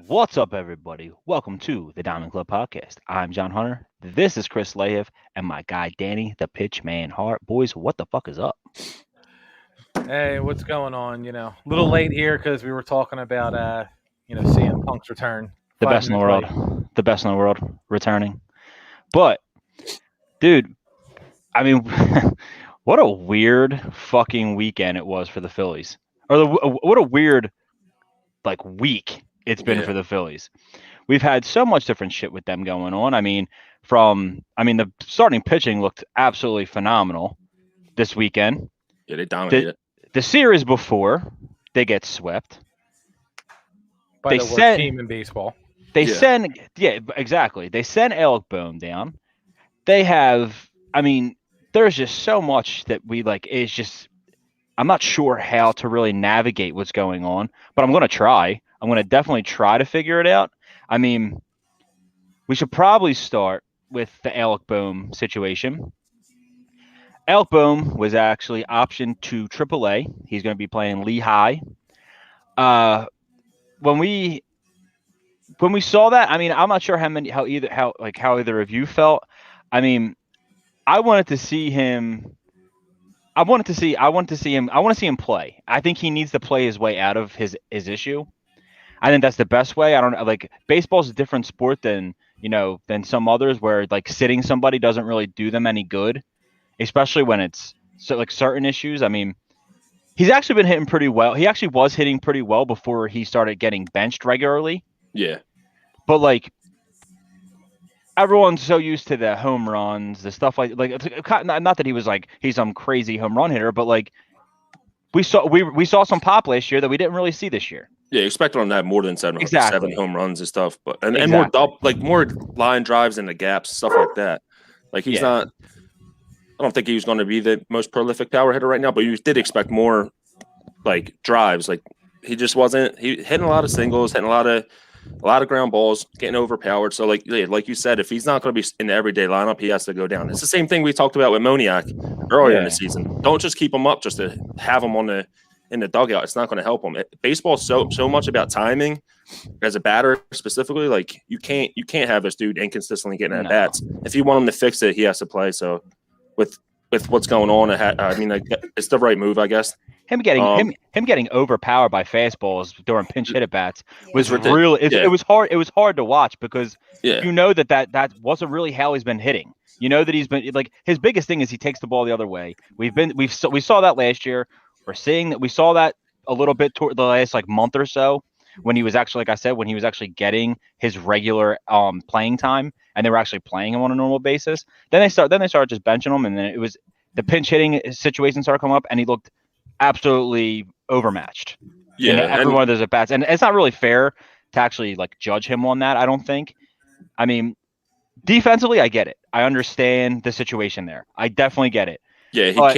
What's up, everybody? Welcome to the Diamond Club Podcast. I'm John Hunter. This is Chris Lahiff and my guy Danny, the Pitch Man Hart. Boys, what the fuck is up? Hey, what's going on? A little late here because we were talking about CM Punk's return. The 5 best in the minutes world. late. The best in the world returning. But, dude, I mean, what a weird fucking weekend it was for the Phillies. What a weird, week it's been for the Phillies. We've had so much different shit with them going on. The starting pitching looked absolutely phenomenal this weekend. Yeah, they dominated. The series before, they get swept. By the worst team in baseball. They send Alec Boehm down. They have, there's just so much that I'm not sure how to really navigate what's going on, but I'm going to try. I'm going to definitely try to figure it out. We should probably start with the Alec Boehm situation. Alec Boehm was actually optioned to AAA. He's going to be playing Lehigh. When we saw that, I'm not sure how either of you felt. I wanted to see him. I want to see him play. I think he needs to play his way out of his issue. I think that's the best way. I don't know. Baseball's a different sport than some others where sitting somebody doesn't really do them any good, especially when it's certain issues. He's actually been hitting pretty well. He actually was hitting pretty well before he started getting benched regularly. Yeah. But everyone's so used to the home runs, the stuff not that he's some crazy home run hitter, but we saw some pop last year that we didn't really see this year. Yeah, you expected him to have more than seven home runs and stuff, but and Exactly. more line drives in the gaps, stuff like that. He's not. I don't think he was going to be the most prolific power hitter right now, but you did expect more drives. He just wasn't. He hitting a lot of singles, hitting a lot of ground balls, getting overpowered. So like you said, if he's not going to be in the everyday lineup, he has to go down. It's the same thing we talked about with Moniak earlier in the season. Don't just keep him up just to have him in the dugout. It's not going to help him. Baseball's so much about timing. As a batter specifically, you can't have this dude inconsistently getting at bats. If you want him to fix it, he has to play. So with what's going on, it's the right move, I guess. Him getting overpowered by fastballs during pinch hit at bats was really it was hard. It was hard to watch because that wasn't really how he's been hitting. You know that he's been his biggest thing is he takes the ball the other way. We saw that last year. We saw that a little bit toward the last month or so when he was actually, when he was actually getting his regular playing time and they were actually playing him on a normal basis. Then they started just benching him, and then it was the pinch hitting situation started coming up, and he looked absolutely overmatched. Yeah, every one of those at bats, and it's not really fair to actually judge him on that. I don't think. Defensively, I get it. I understand the situation there. I definitely get it. Yeah,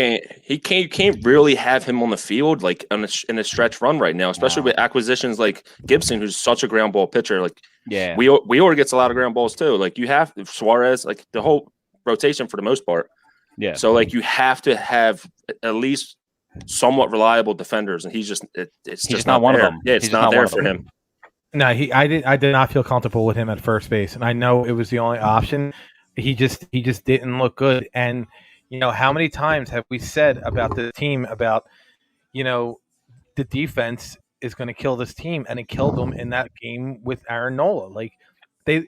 you can't really have him on the field in a stretch run right now, especially with acquisitions like Gibson, who's such a ground ball pitcher. Wheeler gets a lot of ground balls too. You have Suarez, the whole rotation for the most part. Yeah. So you have to have at least somewhat reliable defenders, and he's just not one there. of them. Yeah, it's not there for him. No, I did not feel comfortable with him at first base, and I know it was the only option. He just didn't look good, and how many times have we said about the team about the defense is going to kill this team, and it killed them in that game with Aaron Nola. We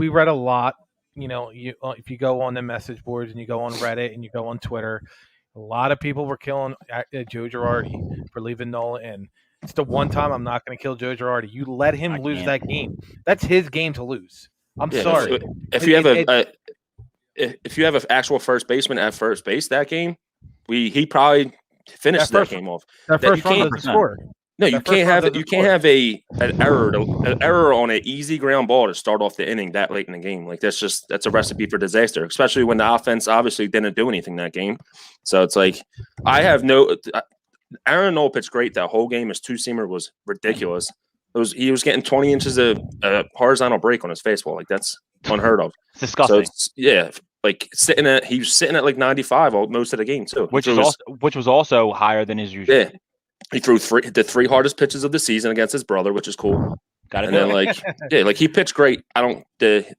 read a lot. If you go on the message boards and you go on Reddit and you go on Twitter, a lot of people were killing Joe Girardi for leaving Nola in. It's the one time I'm not going to kill Joe Girardi. You let him lose that game. That's his game to lose. I'm sorry. If you have an actual first baseman at first base that game, he probably finished that game off. That first run doesn't score. No, you can't have an error on an easy ground ball to start off the inning that late in the game. That's a recipe for disaster, especially when the offense obviously didn't do anything that game. So it's Aaron Nola pitched great that whole game. His two-seamer was ridiculous. He was getting 20 inches of horizontal break on his fastball. That's unheard of. It's disgusting. So he was sitting at 95 most of the game too, which was also higher than his usual. Yeah, He threw the 3 hardest pitches of the season against his brother, which is cool. Got it. And then like he pitched great.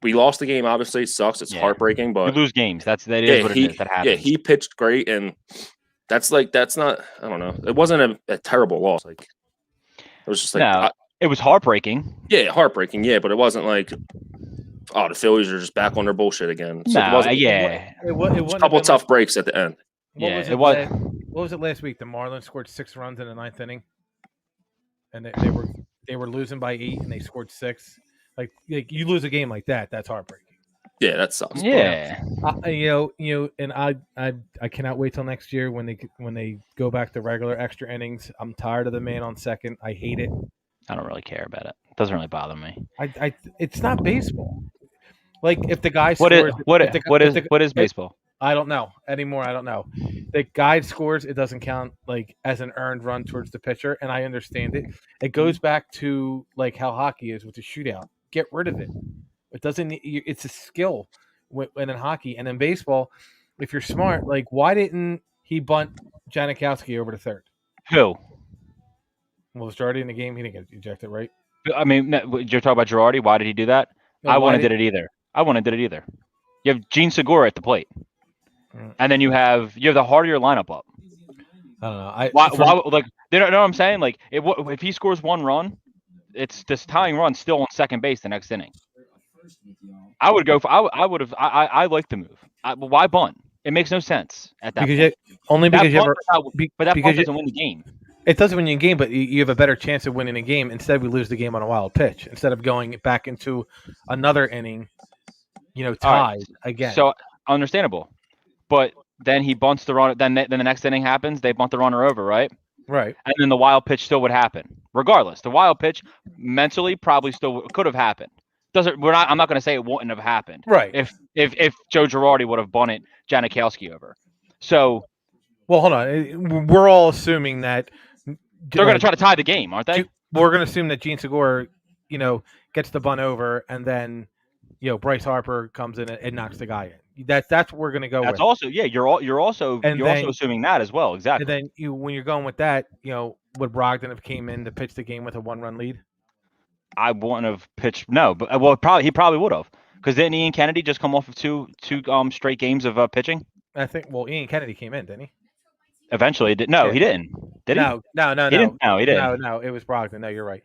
We lost the game. Obviously, it sucks. It's heartbreking, but you lose games. That is what it is. That happens. Yeah, he pitched great, and that's not. I don't know. It wasn't a terrible loss. Like it was just like it was heartbreaking. Yeah, heartbreaking. Yeah, but it wasn't like the Phillies are just back on their bullshit again. So it was a couple of tough breaks at the end. What was it last week? The Marlins scored 6 runs in the 9th inning, and they were losing by 8, and they scored 6. Like you lose a game like that, that's heartbreaking. Yeah, that sucks. Yeah, and I cannot wait till next year when they go back to regular extra innings. I'm tired of the man on second. I hate it. I don't really care about it. It doesn't really bother me. It's not baseball. Like if the guy scores, what is baseball? I don't know anymore. I don't know. The guy scores, it doesn't count like as an earned run towards the pitcher, and I understand it. It goes back to like how hockey is with the shootout. Get rid of it. It doesn't. It's a skill when in hockey, and in baseball, if you're smart, like why didn't he bunt Janikowski over to third? Who? Well, was Girardi in the game? He didn't get ejected, right? I mean, you're talking about Girardi. Why did he do that? I wouldn't have did it either. You have Gene Segura at the plate. And then you have the heart of your lineup up. I don't know. Why you know what I'm saying? Like if he scores 1 run, it's this tying run still on second base the next inning. I would go for I like the move. Why bunt? It makes no sense at that point. But that bunt doesn't win the game. It doesn't win you a game, but you have a better chance of winning a game. Instead, we lose the game on a wild pitch. Instead of going back into another inning, tied again. So understandable. But then he bunts the runner. Then the next inning happens. They bunt the runner over, right? Right. And then the wild pitch still would happen, regardless. The wild pitch mentally probably still could have happened. I'm not going to say it wouldn't have happened. Right. If Joe Girardi would have bunted Janikowski over. So. Well, hold on. We're all assuming that they're going to try to tie the game, aren't they? We're going to assume that Gene Segura, gets the bunt over, and then, Bryce Harper comes in and knocks the guy in. That's what we're going to go with. That's also You're also assuming that as well, exactly. And then when you're going with that, would Brogdon have came in to pitch the game with a 1-run lead? I wouldn't have pitched. No, but he probably would have, because didn't Ian Kennedy just come off of two straight games of pitching? I think. Well, Ian Kennedy came in, didn't he? Eventually, he did. No, he didn't. Did he? No. He didn't. No, he didn't. No, it was Brogdon. No, you're right.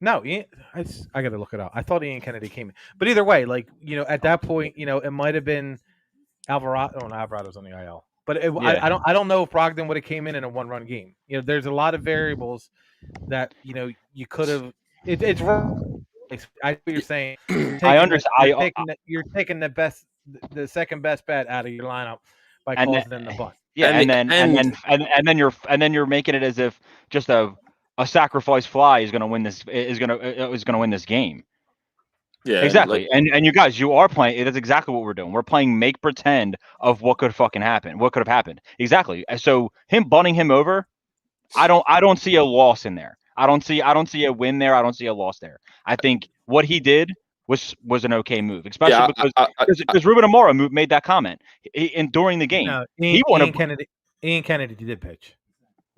No, Ian, I got to look it up. I thought Ian Kennedy came in, but either way, like at that point, it might have been Alvarado. Oh, no, Alvarado's on the IL. But I don't know if Brogdon would have came in a 1-run game. There's a lot of variables that you could have. It's wrong. I know what you're saying. I understand. You're taking the second best bet out of your lineup by causing them the bunt. Yeah, and then you're making it as if just a sacrifice fly is going to win this game. Yeah, exactly. And you guys, you are playing. That's exactly what we're doing. We're playing make pretend of what could fucking happen. What could have happened? Exactly. So him bunting him over, I don't see a loss in there. I don't see a win there. I don't see a loss there. I think what he did was an okay move, especially because Ruben Amora made that comment during the game. No, Ian Kennedy did pitch.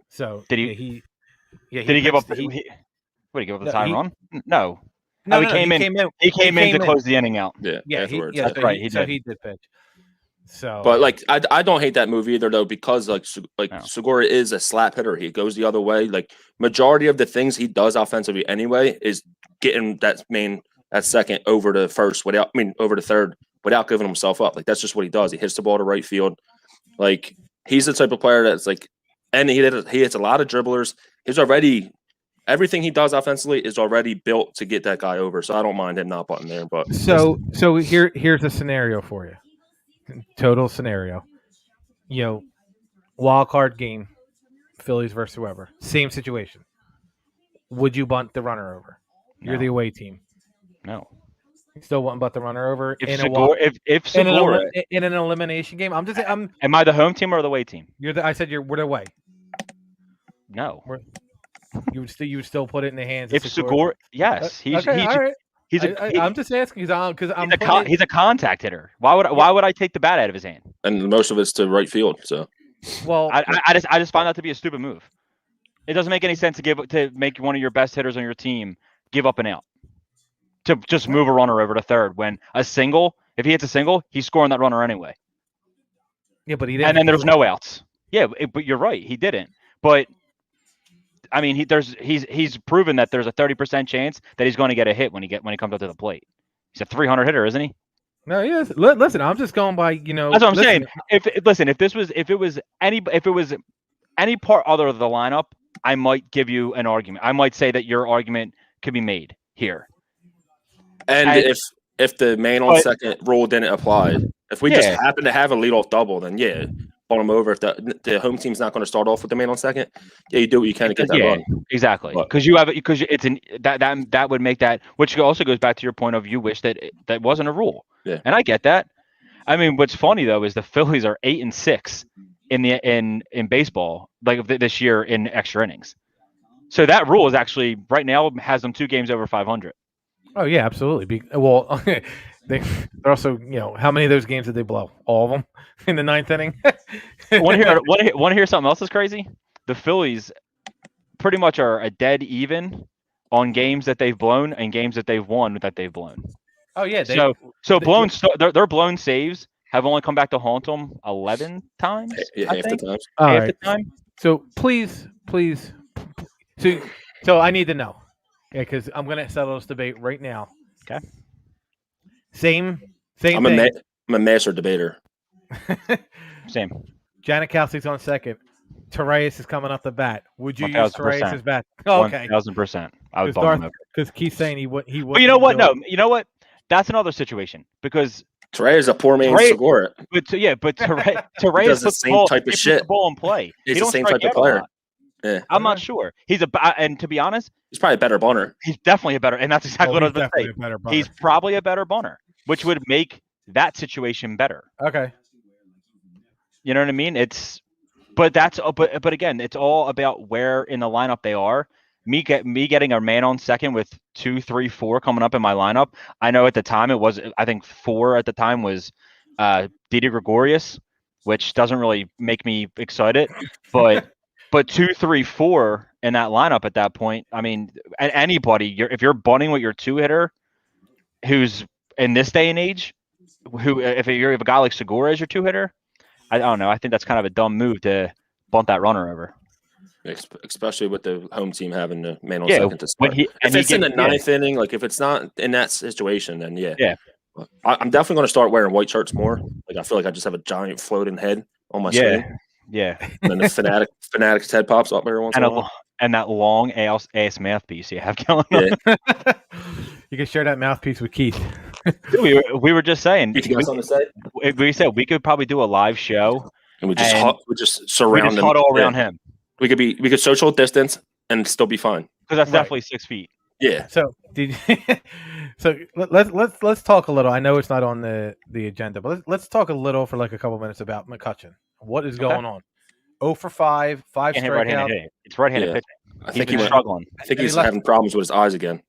So did he? Did he give up? What did he give up the time run? No. No, he came in to close the inning out. Yeah, afterwards. That's right. He did pitch. So, but I don't hate that move either though, because Segura is a slap hitter. He goes the other way. Like majority of the things he does offensively anyway is getting that second over to third without giving himself up. Like that's just what he does. He hits the ball to right field. Like he's the type of player that's like, and he hits a lot of dribblers. Everything he does offensively is already built to get that guy over. So I don't mind him not butting there. But so here's a scenario for you. Total scenario. Wild card game, Phillies versus whoever. Same situation. Would you bunt the runner over? No. You're the away team. No. You still wouldn't bunt the runner over in an elimination game. Am I the home team or the away team? We're the away. No. You would still put it in the hands of Segura. Yes, I'm just asking because he's a contact hitter. Why would I take the bat out of his hand? And most of it's to right field. So, well, I just find that to be a stupid move. It doesn't make any sense to make one of your best hitters on your team give up an out to just move a runner over to third when if he hits a single, he's scoring that runner anyway. Yeah, but he didn't. And then there's no outs. Yeah, but you're right, he didn't. But I mean, he's proven that there's a 30% chance that he's going to get a hit when he comes up to the plate. He's a 300 hitter, isn't he? No, yes. Listen, I'm just going by That's what I'm saying. If it was any part other of the lineup, I might give you an argument. I might say that your argument could be made here. And if the man on second rule didn't apply, if we just happen to have a leadoff double, then pull him over. If the home team's not going to start off with the man on second, you do what you can to get that run. Exactly. Because that would make that, which also goes back to your point of you wish that wasn't a rule. Yeah. And I get that. I mean, what's funny though is the Phillies are 8-6 in baseball like this year in extra innings. So that rule is actually right now has them 2 games over 500. Oh yeah, absolutely. They're also, how many of those games did they blow? All of them in the 9th inning. Want to hear something else that's crazy? The Phillies pretty much are a dead even on games that they've blown and games that they've won that they've blown. Oh yeah. Their blown saves have only come back to haunt them 11 times. Yeah, half the time. Half the time. So please. So I need to know. Yeah, because I'm going to settle this debate right now. Okay. Same I'm thing. I'm a master debater. Same. Janikowski's on second. Torreyes is coming up the bat. Would you use Torreyes' bat? Oh, okay. 1,000%. I would bump him over. Because Keith's saying he would. But you know what? No. You know what? That's another situation because Torreyes is a poor man's Segura. But Torreyes does the same type of shit. The ball in play. He's the same type of player. Yeah. I'm not sure. And to be honest, he's probably a better bunter. He's definitely a better, and that's exactly what I was going to say. He's probably a better bunter, which would make that situation better. Okay. You know what I mean? But again, it's all about where in the lineup they are. Me getting a man on second with 2, 3, 4 coming up in my lineup. I know at the time it was, I think 4 at the time was Didi Gregorius, which doesn't really make me excited, but 2, 3, 4 in that lineup at that point. I mean, anybody, if you're bunting with your 2-hitter, who's in this day and age, if you have a guy like Segura as your 2-hitter, I don't know. I think that's kind of a dumb move to bunt that runner over. Especially with the home team having the man on second to start. If it's in the 9th inning, like if it's not in that situation, then yeah. I'm definitely going to start wearing white shirts more. Like I feel like I just have a giant floating head on my screen. Yeah. And then the Fanatic's head pops up every once in a while. And that long ass mouthpiece you have going on. Yeah. You can share that mouthpiece with Keith. we were just saying. You got something to say? We said we could probably do a live show. And we just surround him. Huddle around him. We could social distance and still be fine. Because that's definitely 6 feet. Yeah. So let's talk a little. I know it's not on the agenda, but let's talk a little for like a couple minutes about McCutchen. What is going on? 0 for 5 strikeouts. It's right-handed pitching. I think he's struggling. I think he's having problems with his eyes again.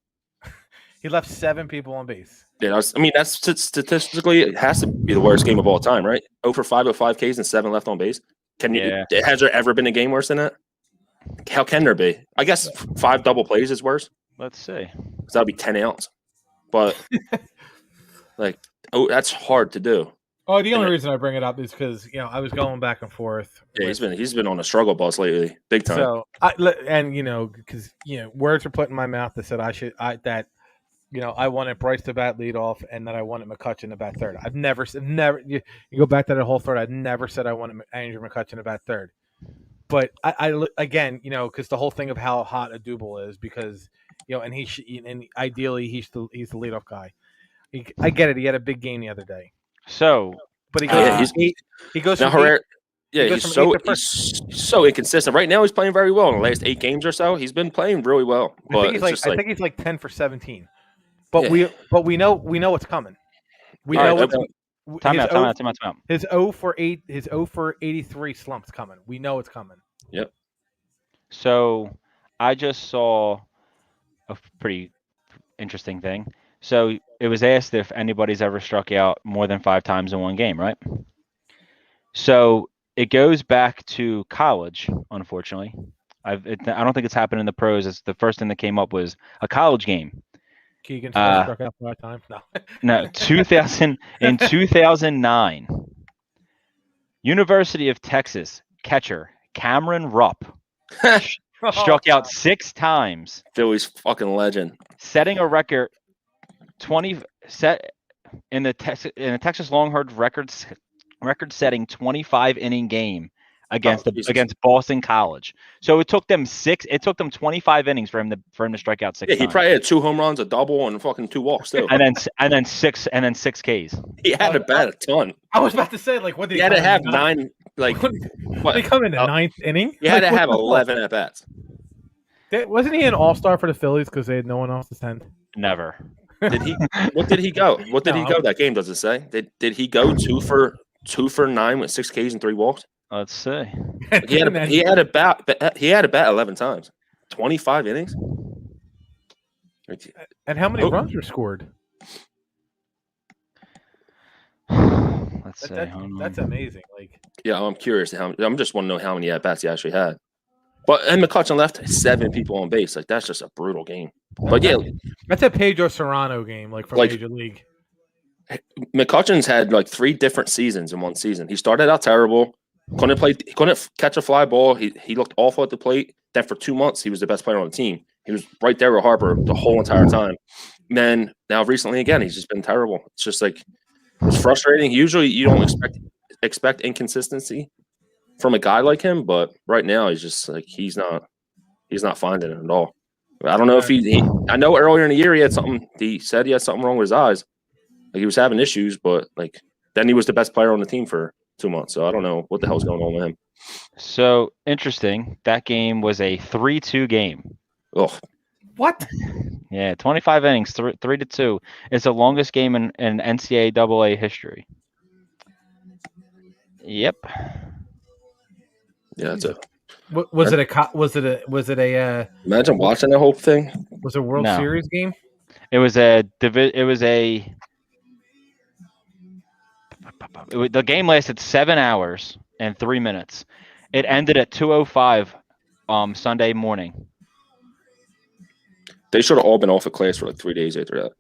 He left 7 people on base. Yeah, that's statistically it has to be the worst game of all time, right? 0 for 5 with 5 Ks and 7 left on base. Has there ever been a game worse than that? How can there be? I guess 5 double plays is worse. Let's see. Because that'll be 10 outs. But that's hard to do. Oh, the only reason I bring it up is because I was going back and forth. Yeah, he's been on a struggle bus lately, big time. So because words were put in my mouth that said I wanted Bryce to bat leadoff and that I wanted McCutchen to bat third. I've never. You go back to the whole third. I've never said I wanted Andrew McCutchen to bat third. But I again, because the whole thing of how hot Adubel is, because and ideally he's the leadoff guy. I get it. He had a big game the other day. So, but he goes. Now Herrera. He's so inconsistent. Right now, he's playing very well. In the last 8 games or so, he's been playing really well. But I think he's like 10 for 17. But we know what's coming. We know time out. His 0 for 83 slump's coming. We know it's coming. Yep. So I just saw a pretty interesting thing. So it was asked if anybody's ever struck out more than 5 times in one game, right? So it goes back to college, unfortunately. I don't think it's happened in the pros. It's the first thing that came up was a college game. Keegan struck out 5 times. No, 2009. University of Texas catcher Cameron Rupp struck out 6 times. Philly's fucking legend, setting a record 20 set in the Texas Longhorns record-setting 25-inning game against Boston College. So it took them 25 innings for him to strike out 6 times. He probably had 2 home runs, a double, and fucking 2 walks too. and then 6 Ks. He had to bat a ton. I was about to say, like, what did he had to have 9? Like, what did he come in the 9th inning? He had to have 11 at bats. Wasn't he an all-star for the Phillies because they had no one else to send? Never. Did he? What did he go? What did he go that game? Does it say? Did he go 2 for 9 with 6 Ks and 3 walks? Let's see. He had a bat 11 times. 25 innings. And how many runs were scored? Let's see. That's amazing. Like, yeah, I'm curious I'm just want to know how many at bats he actually had. And McCutcheon left 7 people on base. Like, that's just a brutal game. But yeah, that's a Pedro Serrano game, like from Major League. McCutcheon's had like 3 different seasons in one season. He started out terrible. Couldn't catch a fly ball. He looked awful at the plate. Then for 2 months, he was the best player on the team. He was right there with Harper the whole entire time. And then now recently again, he's just been terrible. It's just like, it's frustrating. Usually you don't expect inconsistency from a guy like him, but right now he's just like he's not finding it at all. I don't know if I know earlier in the year he said he had something wrong with his eyes. Like, he was having issues, but like then he was the best player on the team for 2 months. So I don't know what the hell's going on with him. So interesting. That game was a 3-2 game. Oh, what? Yeah, 25 innings, 3-2. It's the longest game in NCAA AA history. Yep. Yeah, that's it. Was it a? Imagine watching the whole thing. Was it a World Series game? It was the game lasted 7 hours and 3 minutes. It ended at 2:05 Sunday morning. They should have all been off of class for like 3 days after that.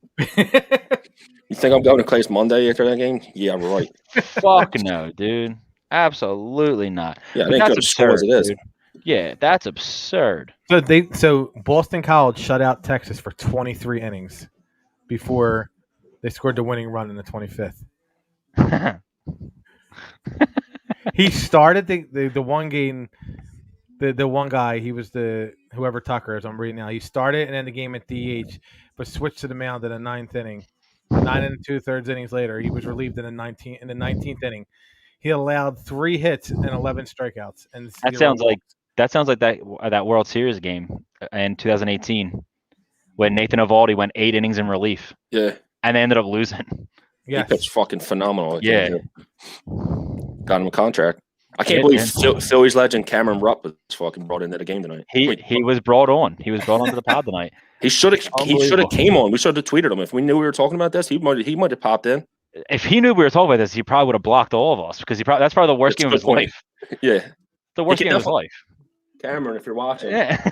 You think I'm going to class Monday after that game? Yeah, right. Fuck no, dude. Absolutely not. Yeah, they ain't good score as it is. Dude. Yeah, that's absurd. So Boston College shut out Texas for 23 innings before they scored the winning run in the 25th. He started the one game. The one guy, he was whoever Tucker is. I'm reading now. He started and ended the game at DH, but switched to the mound in the 9th inning. 9 2/3 innings later, he was relieved in the 19th inning. He allowed 3 hits and 11 strikeouts. And that sounds like that World Series game in 2018 when Nathan Eovaldi went 8 innings in relief. Yeah, and they ended up losing. Yeah, he pitched fucking phenomenal. Yeah, got him a contract. I can't believe Phillies legend Cameron Rupp was fucking brought into the game tonight. He was brought on. He was brought onto the pod tonight. He should have came on. We should have tweeted him. If we knew we were talking about this, he might have popped in. If he knew we were talking about this, he probably would have blocked all of us because that's probably the worst game of his life. Yeah, the worst game of his life. Cameron, if you're watching, yeah,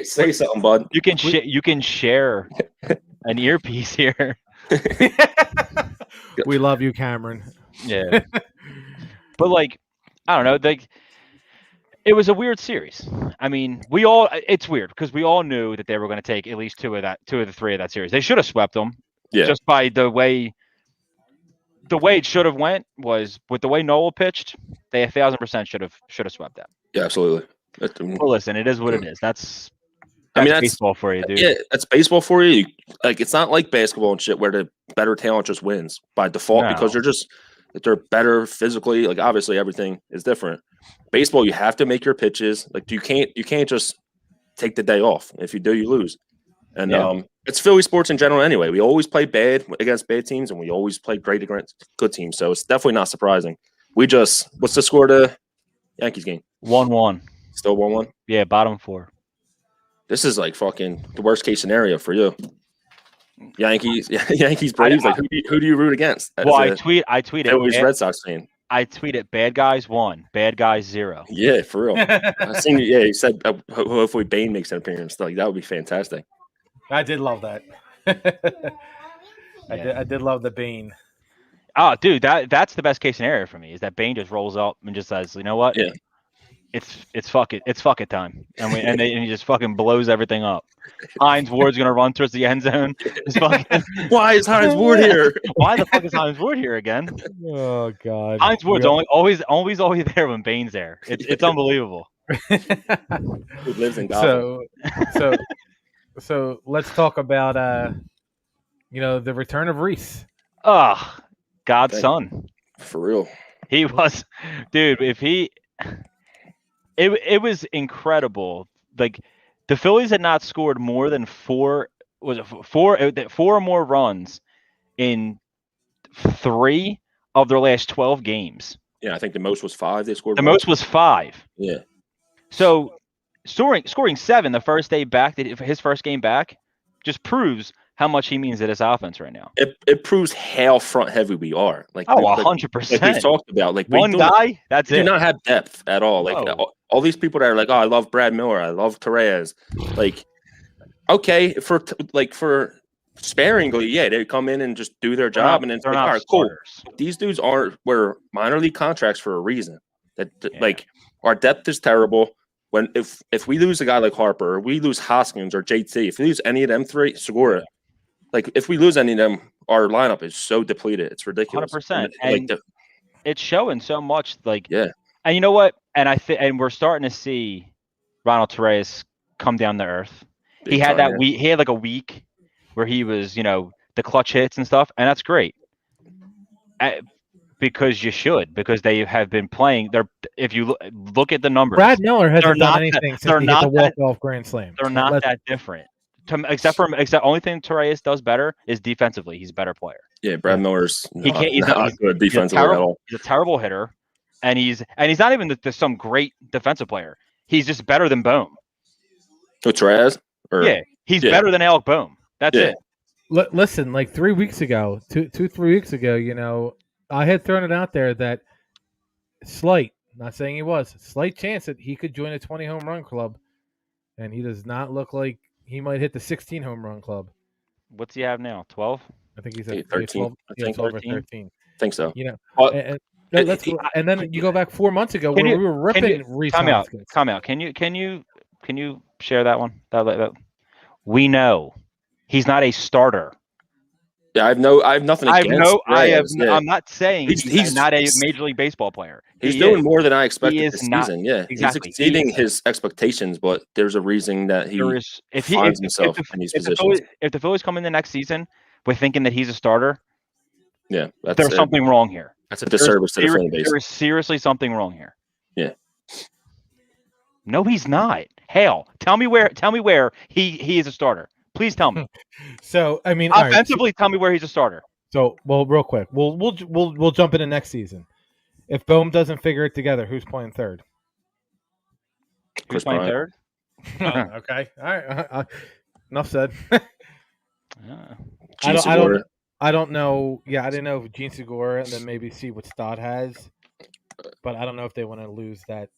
say something, bud. You can share an earpiece here. We love you, Cameron. Yeah, but like, I don't know, it was a weird series. I mean, it's weird because we all knew that they were going to take at least 2 of the 3 of that series. They should have swept them. Yeah. Just by the way it should have went was with the way Noel pitched, they 1,000% should have swept that. Yeah, absolutely. Well, listen, it is what it is. That's baseball for you, dude. Yeah, that's baseball for you. Like, it's not like basketball and shit where the better talent just wins by default because they're better physically. Like, obviously everything is different. Baseball, you have to make your pitches. Like, you can't just take the day off. If you do, you lose. And it's Philly sports in general anyway. We always play bad against bad teams, and we always play great against good teams. So it's definitely not surprising. What's the score to Yankees game? 1-1. Still 1-1? Yeah, bottom 4. This is like fucking the worst case scenario for you. Yankees, Braves. Like, who do you root against? Well, I tweeted. Phillies Red Sox fan. I tweeted bad guys 1, bad guys 0. Yeah, for real. I seen. Yeah, he said hopefully Bane makes an appearance. Like that would be fantastic. I did love that. I did love the Bane. Oh, dude, that's the best case scenario for me is that Bane just rolls up and just says, you know what? Yeah. It's fuck it time, and he just fucking blows everything up. Hines Ward's gonna run towards the end zone. Why is Hines Ward here? Why the fuck is Hines Ward here again? Oh God, Hines Ward's always there when Bane's there. It's unbelievable. Who lives in Gotham. So let's talk about the return of Reese. Oh, God's son. For real. He was, dude. It was incredible. Like the Phillies had not scored more than four or more runs in 3 of their last 12 games. Yeah, I think the most was 5. They scored. The most was 5. Yeah. So scoring 7 the first day back, his first game back, just proves how much he means to this offense right now. It proves how front heavy we are. 100%. Like we've talked about. Like one guy, that's it. We do not have depth at all. Like all these people that are like, oh, I love Brad Miller, I love Torres. Like, okay, for sparingly, yeah, they come in and just do their job, and then they're like, not all right, starters. Cool. These dudes were minor league contracts for a reason. Like our depth is terrible. When if we lose a guy like Harper, or we lose Hoskins or JT, if we lose any of them 3, Segura, like if we lose any of them, our lineup is so depleted. It's ridiculous. 100%. And it's showing so much. Like, yeah. And you know what? And we're starting to see Ronald Torres come down to earth. He had that week. He had like a week where he was, the clutch hits and stuff, and that's great. Because you should, because they have been playing. If you look at the numbers, Brad Miller hasn't done anything since he hit the walk-off grand slam. They're not that different. Except only thing Torres does better is defensively. He's a better player. Yeah, Brad Miller's he's not good defensively at all. He's a terrible hitter, and he's not even some great defensive player. He's just better than Bohm. Oh, Torres? He's better than Alec Bohm. That's it. Listen, like 3 weeks ago, 3 weeks ago, I had thrown it out there that slight chance that he could join a 20 home run club, and he does not look like he might hit the 16 home run club. What's he have now? 12? I think he's at 13. 12 or 13. I think so. And then you go back 4 months ago when we were ripping Reese. Come out. Can you share that one? That we know he's not a starter. Yeah, I have nothing against. I'm not saying he's not a Major League Baseball player. He's doing more than I expected this season. Yeah, exactly. He's exceeding his expectations, but there's a reason that he finds himself in these positions. If the Phillies come in the next season with thinking that he's a starter, there's something wrong here. That's a disservice to the fan base. There is seriously something wrong here. Yeah. No, he's not. Hell, tell me where he is a starter. Please tell me. So I mean, offensively, tell me where he's a starter. So, real quick, we'll jump into next season. If Bohm doesn't figure it together, who's playing third? Who's playing third? Okay, all right. Enough said. I don't know. Yeah, I didn't know if Gene Segura, and then maybe see what Stott has, but I don't know if they want to lose that.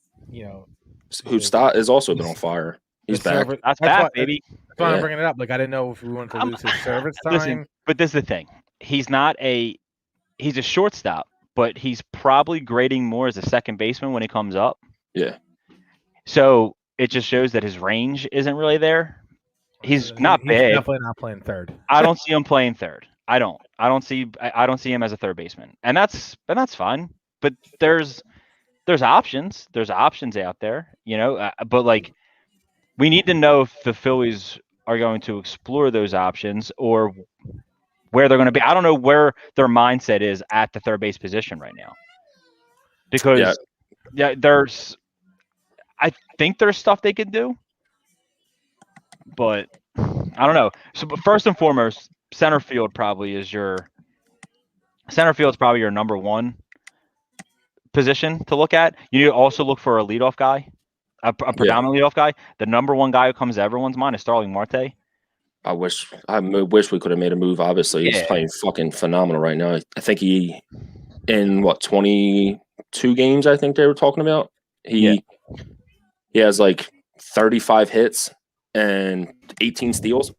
Who Stott has also been on fire. He's back. That's back, baby. That's why I'm bringing it up. Like I didn't know if we wanted to lose his service time. Listen, but this is the thing. He's a shortstop, but he's probably grading more as a second baseman when he comes up. Yeah. So it just shows that his range isn't really there. He's not bad. He's definitely not playing third. I don't see him playing third. I don't see him as a third baseman, and that's fine. But there's options. There's options out there, But like, we need to know if the Phillies are going to explore those options or where they're going to be. I don't know where their mindset is at the third base position right now. Because I think there's stuff they could do, but I don't know. So, but first and foremost, center field is probably your number one position to look at. You need to also look for a leadoff guy. A predominant leadoff guy. The number one guy who comes to everyone's mind is Starling Marte. I wish we could have made a move. Obviously, he's playing fucking phenomenal right now. I think he in 22 games, I think they were talking about. He has like 35 hits and 18 steals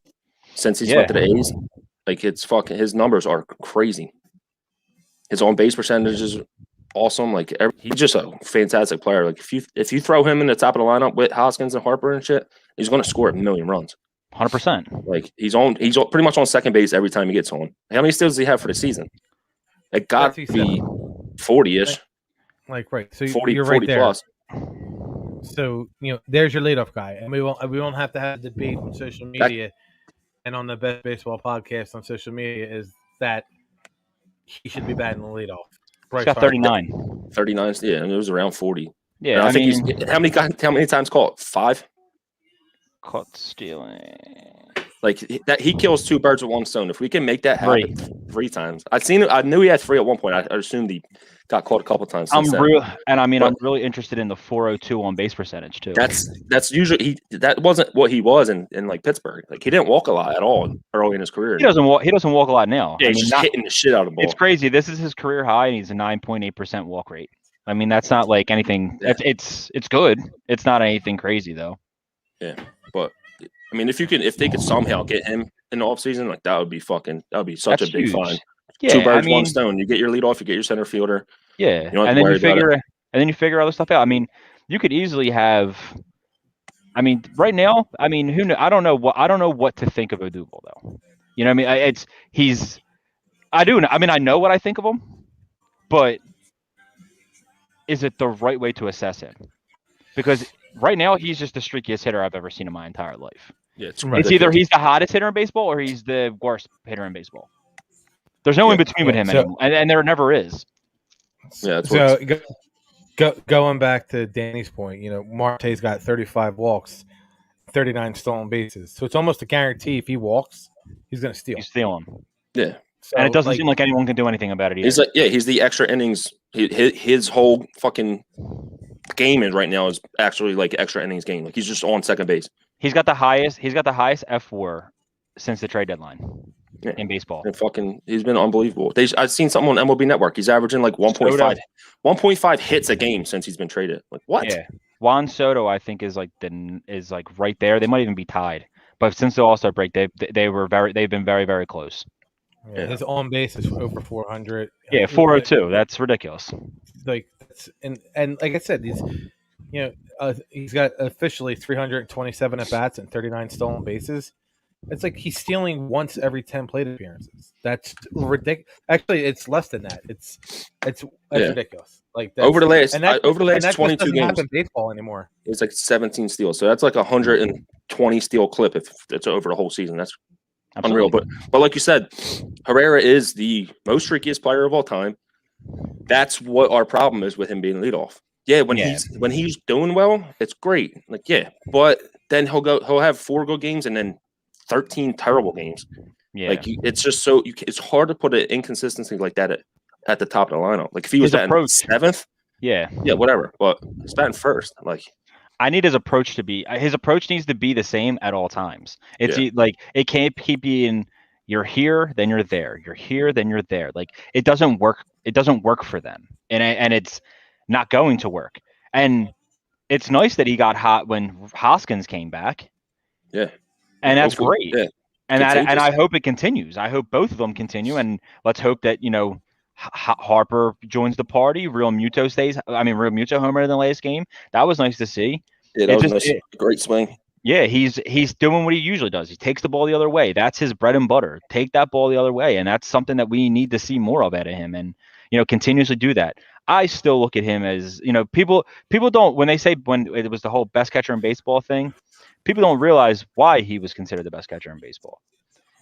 since he's went to the A's. Like it's fucking, his numbers are crazy. His on base percentage is awesome. Like he's just a fantastic player. Like if you throw him in the top of the lineup with Hoskins and Harper and shit, he's going to score a million runs. 100%. Like he's pretty much on second base every time he gets on. How many steals does he have for the season? It got to be 40-ish. Like right. So 40, you're 40 right there. plus. So there's your leadoff guy, and we won't have to have a debate on social media and on the Best Baseball podcast on social media is that he should be batting the leadoff. He's got 39. 39, yeah, and it was around 40. Yeah, and I think he's how many times caught? 5? Caught stealing. Like that, he kills 2 birds with one stone. If we can make that happen 3 times, I knew he had 3 at one point. I assumed he got caught a couple times. I'm really interested in the 402 on base percentage too. That's usually that wasn't what he was in like Pittsburgh. Like he didn't walk a lot at all early in his career. He doesn't walk a lot now. Yeah, he's just hitting the shit out of the ball. It's crazy. This is his career high, and he's a 9.8% walk rate. I mean, that's not like anything. Yeah. It's good. It's not anything crazy though. Yeah, but I mean, if they could somehow get him in the offseason, like that would be such a big find. Yeah, 2 birds, one stone. You get your leadoff, you get your center fielder. Yeah, and then you figure other stuff out. I mean, you could easily have. I mean, right now, I mean, who knows? I don't know what to think of Odubel though. You know what I mean? I know what I think of him, but is it the right way to assess him? Because right now he's just the streakiest hitter I've ever seen in my entire life. Yeah, it's either he's the hottest hitter in baseball or he's the worst hitter in baseball. There's no in between with him anymore, and there never is. Yeah. So going back to Danny's point, Marte's got 35 walks, 39 stolen bases. So it's almost a guarantee if he walks, he's going to steal. He's stealing. Yeah. So, and it doesn't seem like anyone can do anything about it either. He's the extra innings. His whole fucking game right now is actually like extra innings game. Like he's just on second base. He's got the highest F4 since the trade deadline in baseball. And he's been unbelievable. I've seen something on MLB Network. He's averaging like 1.5 hits a game since he's been traded. Like what? Yeah. Juan Soto, I think, is right there. They might even be tied. But since the All-Star break, they've been very, very close. Yeah, his on base is over 400. Yeah, 402. That's ridiculous. Like and like I said, he's got officially 327 at bats and 39 stolen bases. It's like he's stealing once every 10 plate appearances. That's ridiculous. Actually, it's less than that. It's ridiculous. Like over the last 22 games, happen in baseball anymore. It's like 17 steals. So that's like 120 steal clip if it's over the whole season. That's unreal. But like you said, Herrera is the most streakiest player of all time. That's what our problem is with him being leadoff. Yeah, when he's doing well, it's great. Like but then he'll have 4 good games and then 13 terrible games. Yeah, like it's just it's hard to put an inconsistency like that at the top of the lineup. Like if he was batting 7th, yeah, whatever. But he's batting first. Like I need his approach needs to be the same at all times. It's like it can't keep being you're here, then you're there. You're here, then you're there. Like it doesn't work. It doesn't work for them, and it's not going to work. And it's nice that he got hot when Hoskins came back. Yeah. And that's great. Yeah. And I hope it continues. I hope both of them continue. And let's hope that, Harper joins the party. Real Muto homer in the last game. That was nice to see. Yeah, that was nice. Great swing. Yeah, he's doing what he usually does. He takes the ball the other way. That's his bread and butter. Take that ball the other way. And that's something that we need to see more of out of him. And, continuously do that. I still look at him as, people don't, when it was the whole best catcher in baseball thing, people don't realize why he was considered the best catcher in baseball.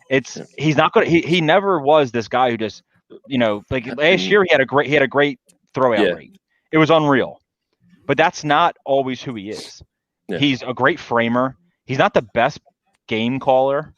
He's not good. He never was this guy who just, like last year he had a great throwout rate. It was unreal, but that's not always who he is. Yeah. He's a great framer. He's not the best game caller,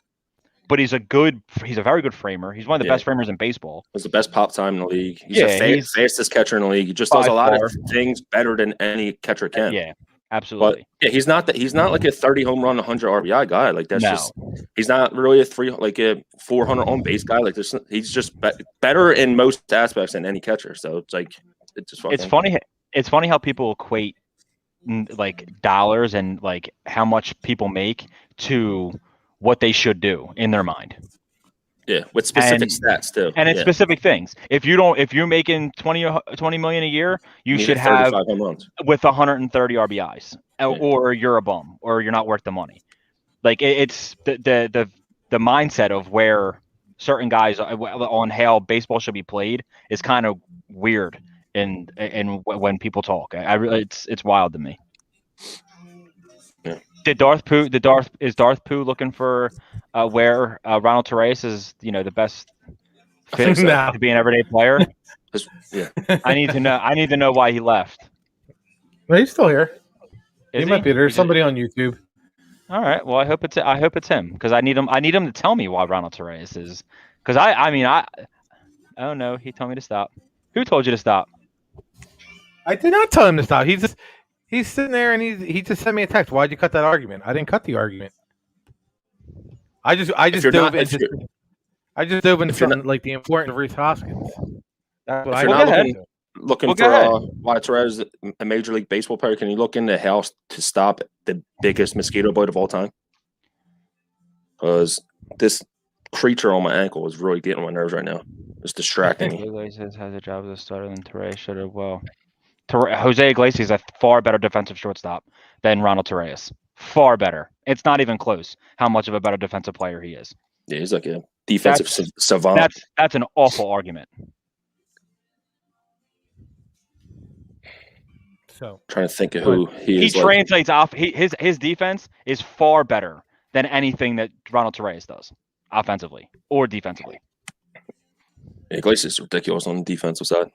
but he's a very good framer. He's one of the best framers in baseball. He's the best pop time in the league. He's the fastest catcher in the league. He just does a lot of things better than any catcher can. Yeah. Absolutely. But yeah, he's not like a 30 home run, 100 RBI guy. Like that's just he's not really a 400 on base guy. Like he's just better in most aspects than any catcher. So it's like it's funny. It's funny how people equate like dollars and like how much people make to what they should do in their mind. Yeah, with specific stats too. And it's specific things. If you're making 20 million a year, you should have home runs with 130 RBIs, or you're a bum, or you're not worth the money. Like it's the mindset of where certain guys on how baseball should be played is kind of weird, and when people talk, it's wild to me. Yeah. Is Darth Pooh looking for where Ronald Torres is, the best fit to be an everyday player? Yeah. I need to know why he left. Well, he's still here. He might be. There's somebody on YouTube. All right. Well, I hope it's him, because I need him to tell me why Ronald Torres is, because I oh no, he told me to stop. Who told you to stop? I did not tell him to stop. He's sitting there and he just sent me a text. Why'd you cut that argument? I didn't cut the argument. I just dove into something like the importance of Reese Hoskins. That's what looking for why Torres is a Major League Baseball player. Can you look into how to stop the biggest mosquito bite of all time? Because this creature on my ankle is really getting on my nerves right now. It's distracting me. Iglesias has a job as a starter than Torres should have. Well, Jose Iglesias is a far better defensive shortstop than Ronald Torres. Far better. It's not even close how much of a better defensive player he is. Yeah, he's like a defensive savant. That's an awful argument. So trying to think of who he is. He translates off. His defense is far better than anything that Ronald Torres does, offensively or defensively. Iglesias is ridiculous on the defensive side.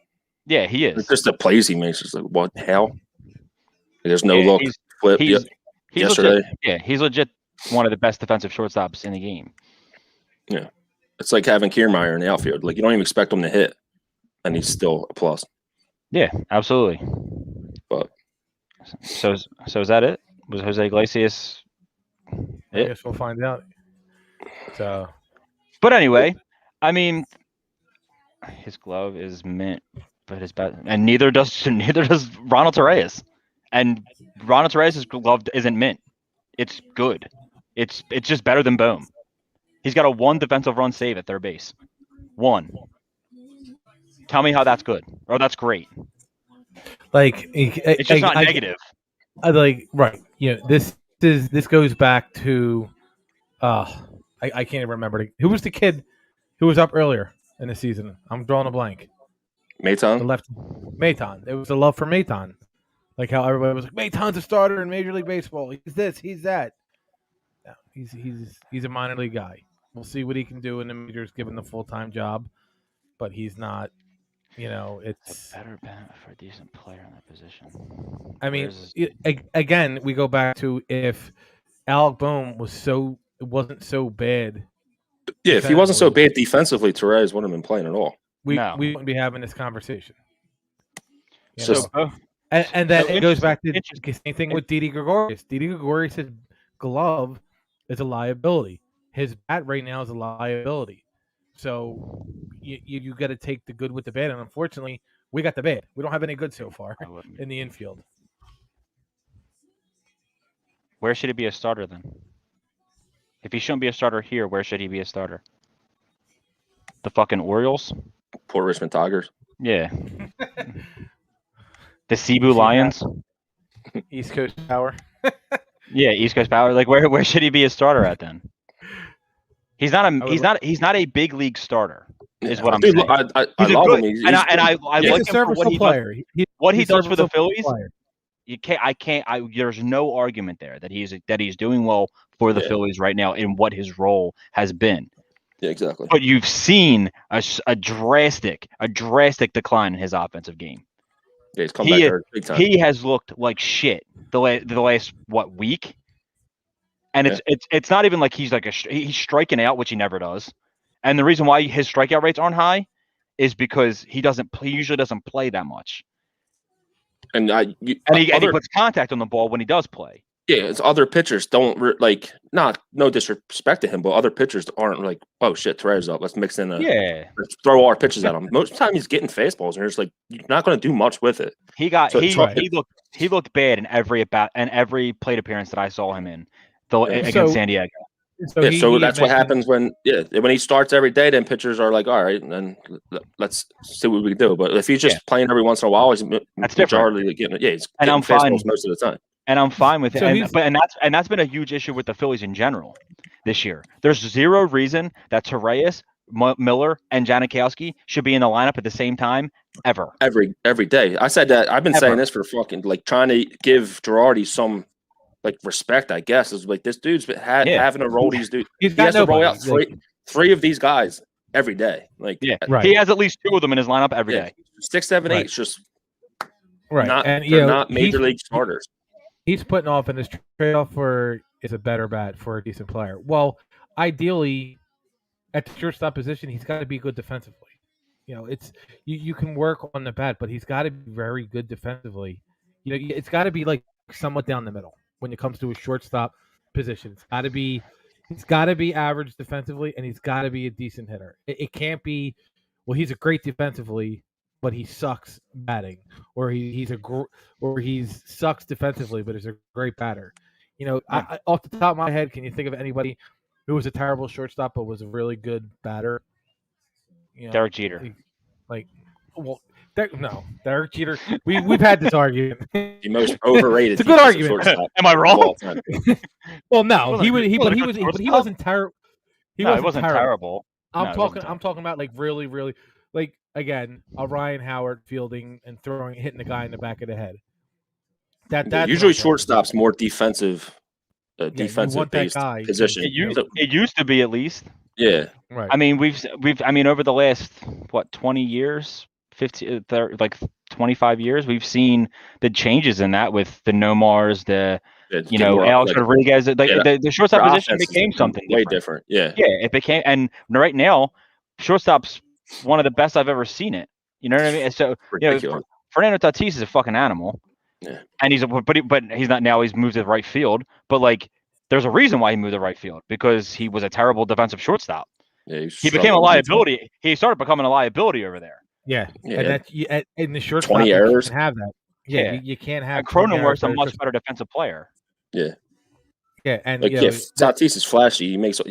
Yeah, he is. Just the plays he makes is like, what the hell? There's no look flip yesterday. He's legit one of the best defensive shortstops in the game. Yeah. It's like having Kiermaier in the outfield. Like, you don't even expect him to hit, and he's still a plus. Yeah, absolutely. But so is that it? Was Jose Iglesias I guess we'll find out. So, but anyway, I mean, his glove is mint, but his bat, and neither does Ronald Torres. And Ronald Torres' glove isn't mint. It's good. It's just better than Bohm. He's got a 1 defensive run save at third base. 1. Tell me how that's good or that's great. Like it's just not negative. Right. This goes back to I can't even remember who was the kid who was up earlier in the season. I'm drawing a blank. Maton? The left Maton. It was the love for Maton. Like how everybody was like, Maton's a starter in Major League Baseball. He's this, he's that. No, he's a minor league guy. We'll see what he can do in the majors given the full-time job. But he's not, it's a better bet for a decent player in that position. I mean, again, we go back to if Alec Bohm wasn't so bad. Yeah, if he wasn't so bad defensively, Torres wouldn't have been playing at all. We wouldn't be having this conversation. And then it goes back to the same thing with Didi Gregorius. Didi Gregorius' glove is a liability. His bat right now is a liability. So you got to take the good with the bad. And unfortunately, we got the bad. We don't have any good so far in the infield. Where should he be a starter then? If he shouldn't be a starter here, where should he be a starter? The fucking Orioles? Port Richmond Tigers. Yeah. The Cebu Lions. East Coast Power. Yeah, East Coast Power. Like where should he be a starter at then? He's not a big league starter. Is what I'm saying. I love him. I like him for what he does for the Phillies. Player. There's no argument there that he's doing well for the Phillies right now in what his role has been. Yeah, exactly. But you've seen a drastic decline in his offensive game. Yeah, he's come back big time. He has looked like shit the last week, and it's not even like he's he's striking out, which he never does. And the reason why his strikeout rates aren't high is because he usually doesn't play that much. And he puts contact on the ball when he does play. Yeah, it's other pitchers don't no disrespect to him, but other pitchers aren't like, oh shit, Torres up. Let's mix in let's throw all our pitches at him. Most of the time he's getting fastballs and it's like you're not going to do much with it. He looked bad in every plate appearance that I saw him in against San Diego. So that's what happens when he starts every day. Then pitchers are like, all right, and then let's see what we can do. But if he's just playing every once in a while, he's majority getting he's getting fastballs most of the time. And I'm fine with it. And that's been a huge issue with the Phillies in general this year. There's zero reason that Torres, Miller, and Janikowski should be in the lineup at the same time ever. Every day. I said that. I've been saying this for fucking trying to give Girardi some respect. I guess is this dude's having to roll these dudes. He has to roll out three of these guys every day. He has at least two of them in his lineup every day. 6, 7, 8. It's just they're not major league starters. He's putting off in his trade-off is a better bat for a decent player. Well, ideally, at the shortstop position, he's got to be good defensively. It's you can work on the bat, but he's got to be very good defensively. It's got to be somewhat down the middle when it comes to a shortstop position. He's got to be average defensively, and he's got to be a decent hitter. It can't be, well, he's a great defensively, but he sucks batting, or he sucks defensively, but he's a great batter. Off the top of my head, can you think of anybody who was a terrible shortstop but was a really good batter? Derek Jeter. Derek Jeter. We've had this argument. The most overrated. It's a good argument. Am I wrong? Well, no, he wasn't terrible. He wasn't terrible. I'm talking about really, really. Again, a Ryan Howard fielding and hitting the guy in the back of the head. That's usually shortstop's more defensive based position. It used to be at least. Yeah. Right. I mean, we've over the last 20 years, 15, 25 years, we've seen the changes in that with the Nomars, Alex Rodriguez. The shortstop position became something way different. Yeah. Yeah, it became, and right now, shortstop's one of the best I've ever seen it. You know what I mean? So Fernando Tatis is a fucking animal. Yeah. And but he's not now. He's moved to the right field. But there's a reason why he moved to the right field, because he was a terrible defensive shortstop. Yeah, he became a liability. He started becoming a liability over there. Yeah. And in the shortstop, 20 errors. You can have that. Yeah. You can't have. Cronenworth's a much better defensive player. Yeah. Yeah, and Tatis is flashy. He makes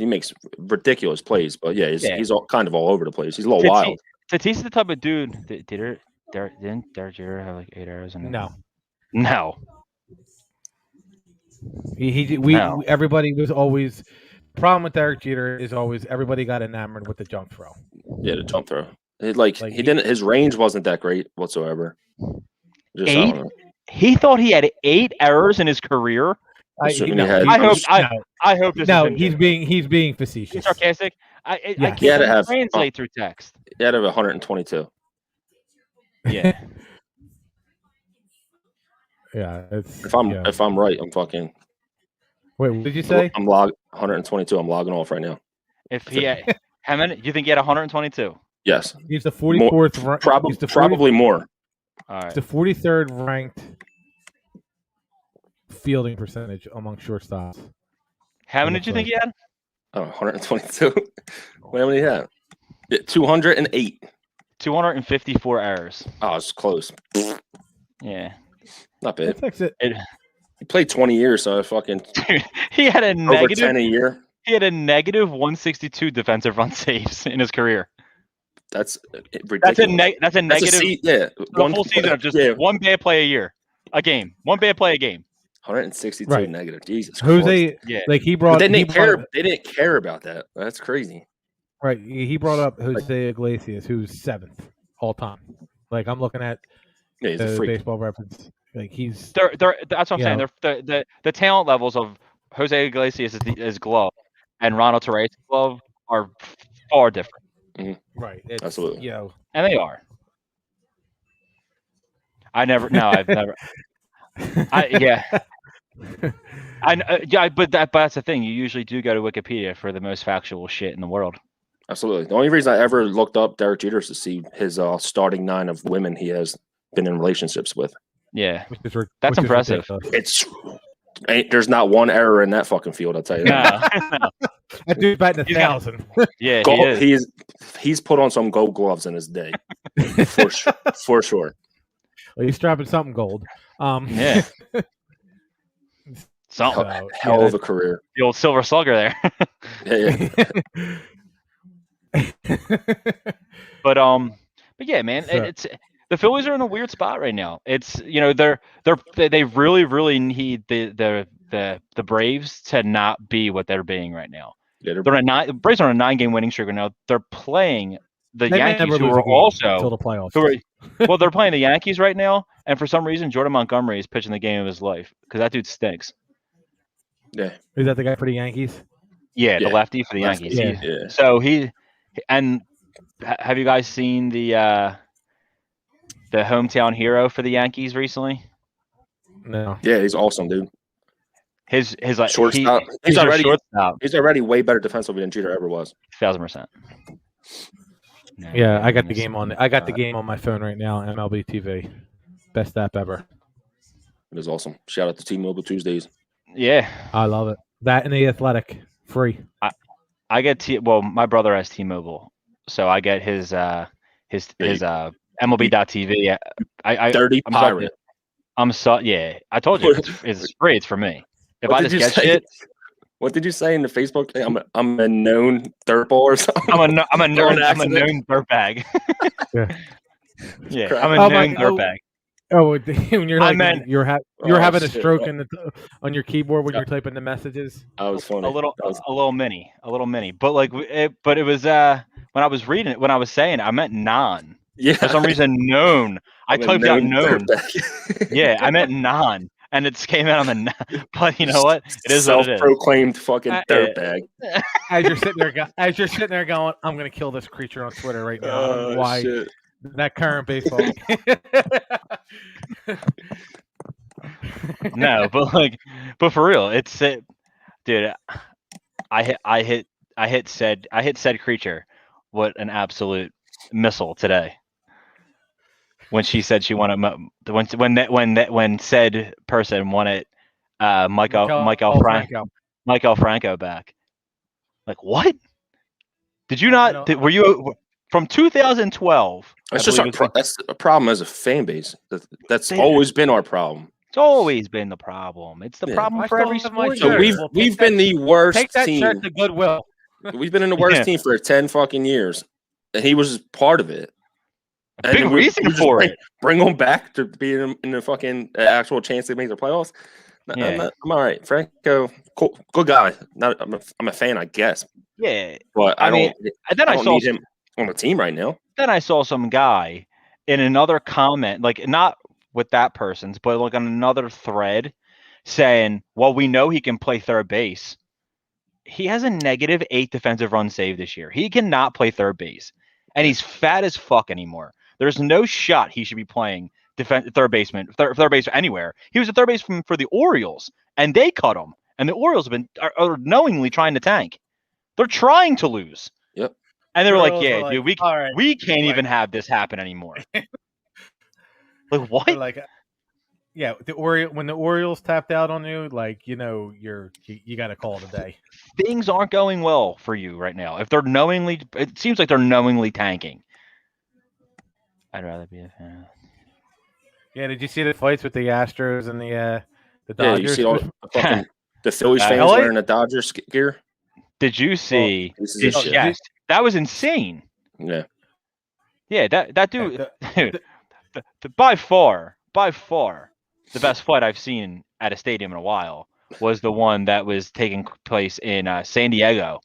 ridiculous plays, but he's kind of all over the place. He's a little wild. Tatis is the type of dude. Didn't Derek Jeter have 8 errors in it? No. Everybody was always. The problem with Derek Jeter is always everybody got enamored with the jump throw. Yeah, the jump throw. He didn't. His range wasn't that great whatsoever. He thought he had 8 errors in his career. I hope this. No, he's being facetious. He's sarcastic. I can't translate through text. He had 122. Yeah. Yeah. If I'm right, I'm fucking. Wait, what did you say? I'm 122. I'm logging off right now. If he had, how many? You think he had 122? Yes. He's the 44th. Probably more. All right. He's the 43rd ranked fielding percentage among shortstops. How many did you think he had? 122. How many did he have? 208. 254 errors. Oh, it's close. Yeah. Not bad. It. He played 20 years, so Dude, he had a negative over 10 a year. He had a negative 162 defensive run saves in his career. That's ridiculous. That's a negative. One full season of just one bad play a year, a game. One bad play a game. 162 negative. Jesus Jose, Christ. He brought. They didn't care about that. That's crazy. Right. He brought up Jose Iglesias, who's 7th all time. I'm looking at he's the a freak. Baseball Reference. He's. That's what I'm saying. The talent levels of Jose Iglesias' glove and Ronald Torres' glove are far different. Mm-hmm. Right. Absolutely. And they are. I've never. But that's the thing. You usually do go to Wikipedia for the most factual shit in the world. Absolutely. The only reason I ever looked up Derek Jeter is to see his starting 9 of women he has been in relationships with. Yeah, which that's impressive. There's not one error in that fucking field. I'll tell you that. No. That dude's batting 1,000. Yeah, he's put on some gold gloves in his day, for sure. Well, he's strapping something gold. Yeah. Something. Hell of a career. The old silver slugger there. But yeah, man, it's the Phillies are in a weird spot right now. It's they really need the Braves to not be what they're being right now. Yeah, The Braves are on a 9-game winning streak right now. They're playing the Yankees, who are also until the playoffs. Well, they're playing the Yankees right now, and for some reason, Jordan Montgomery is pitching the game of his life because that dude stinks. Yeah, is that the guy for the Yankees? Yeah, the lefty for the Yankees. Yeah. So have you guys seen the hometown hero for the Yankees recently? No. Yeah, he's awesome, dude. His shortstop. He's already way better defensively than Jeter ever was. 1,000%. Yeah, I got the game on. I got the game on my phone right now. MLB TV, best app ever. It is awesome. Shout out to T-Mobile Tuesdays. Yeah, I love it. That and the Athletic, free. I get my brother has T-Mobile, so I get his MLB.TV. Dirty pirate. I told you it's free. It's for me. If I just get shit. What did you say in the Facebook thing? I'm a known dirtball or something. I'm a known dirtbag. Yeah, I'm a known dirtbag. Oh, when you're like you're having a stroke on your keyboard when you're typing the messages. I was funny. A little mini. But it was when I was reading it, when I was saying it, I meant non. Yeah. For some reason, known. I typed out known. Yeah, I meant non. And it came out on the, but you know what? It is self-proclaimed fucking dirtbag. As you're sitting there going, I'm gonna kill this creature on Twitter right now. Why shit. That current baseball? No, but for real, it's dude. I hit said creature. What an absolute missile today. When she said she wanted when said person wanted Michael Franco back. Like, what? Did you not? Were you from 2012? That's just that's a problem as a fan base. That's always been our problem. It's always been the problem. It's the problem for every sport. So we've been the worst team. Take that shirt to Goodwill. We've been in the worst team for 10 fucking years, and he was part of it. Big reason for it. Bring them back to be in the fucking actual chance they make the playoffs. I'm all right. Franco, cool, good guy. I'm a fan, I guess. Yeah, but I don't need him on the team right now. Then I saw some guy in another comment, like not with that person's, but like on another thread, saying, "Well, we know he can play third base. He has a -8 defensive run save this year. He cannot play third base, and he's fat as fuck anymore." There's no shot he should be playing third base anywhere. He was a third baseman for the Orioles, and they cut him. And the Orioles are knowingly trying to tank. They're trying to lose. Yep. And they were like, "Yeah, dude, we can't even have this happen anymore." Like what? Yeah, when the Orioles tapped out on you, you got to call it a day. Things aren't going well for you right now. If they're knowingly, it seems like they're knowingly tanking. I'd rather be a fan. Yeah, did you see the fights with the Astros and the Dodgers? Yeah, you see all the Phillies fans wearing the Dodgers gear? Did you see? Yes, that was insane. Yeah. Yeah, that dude, by far, the best fight I've seen at a stadium in a while was the one that was taking place in San Diego,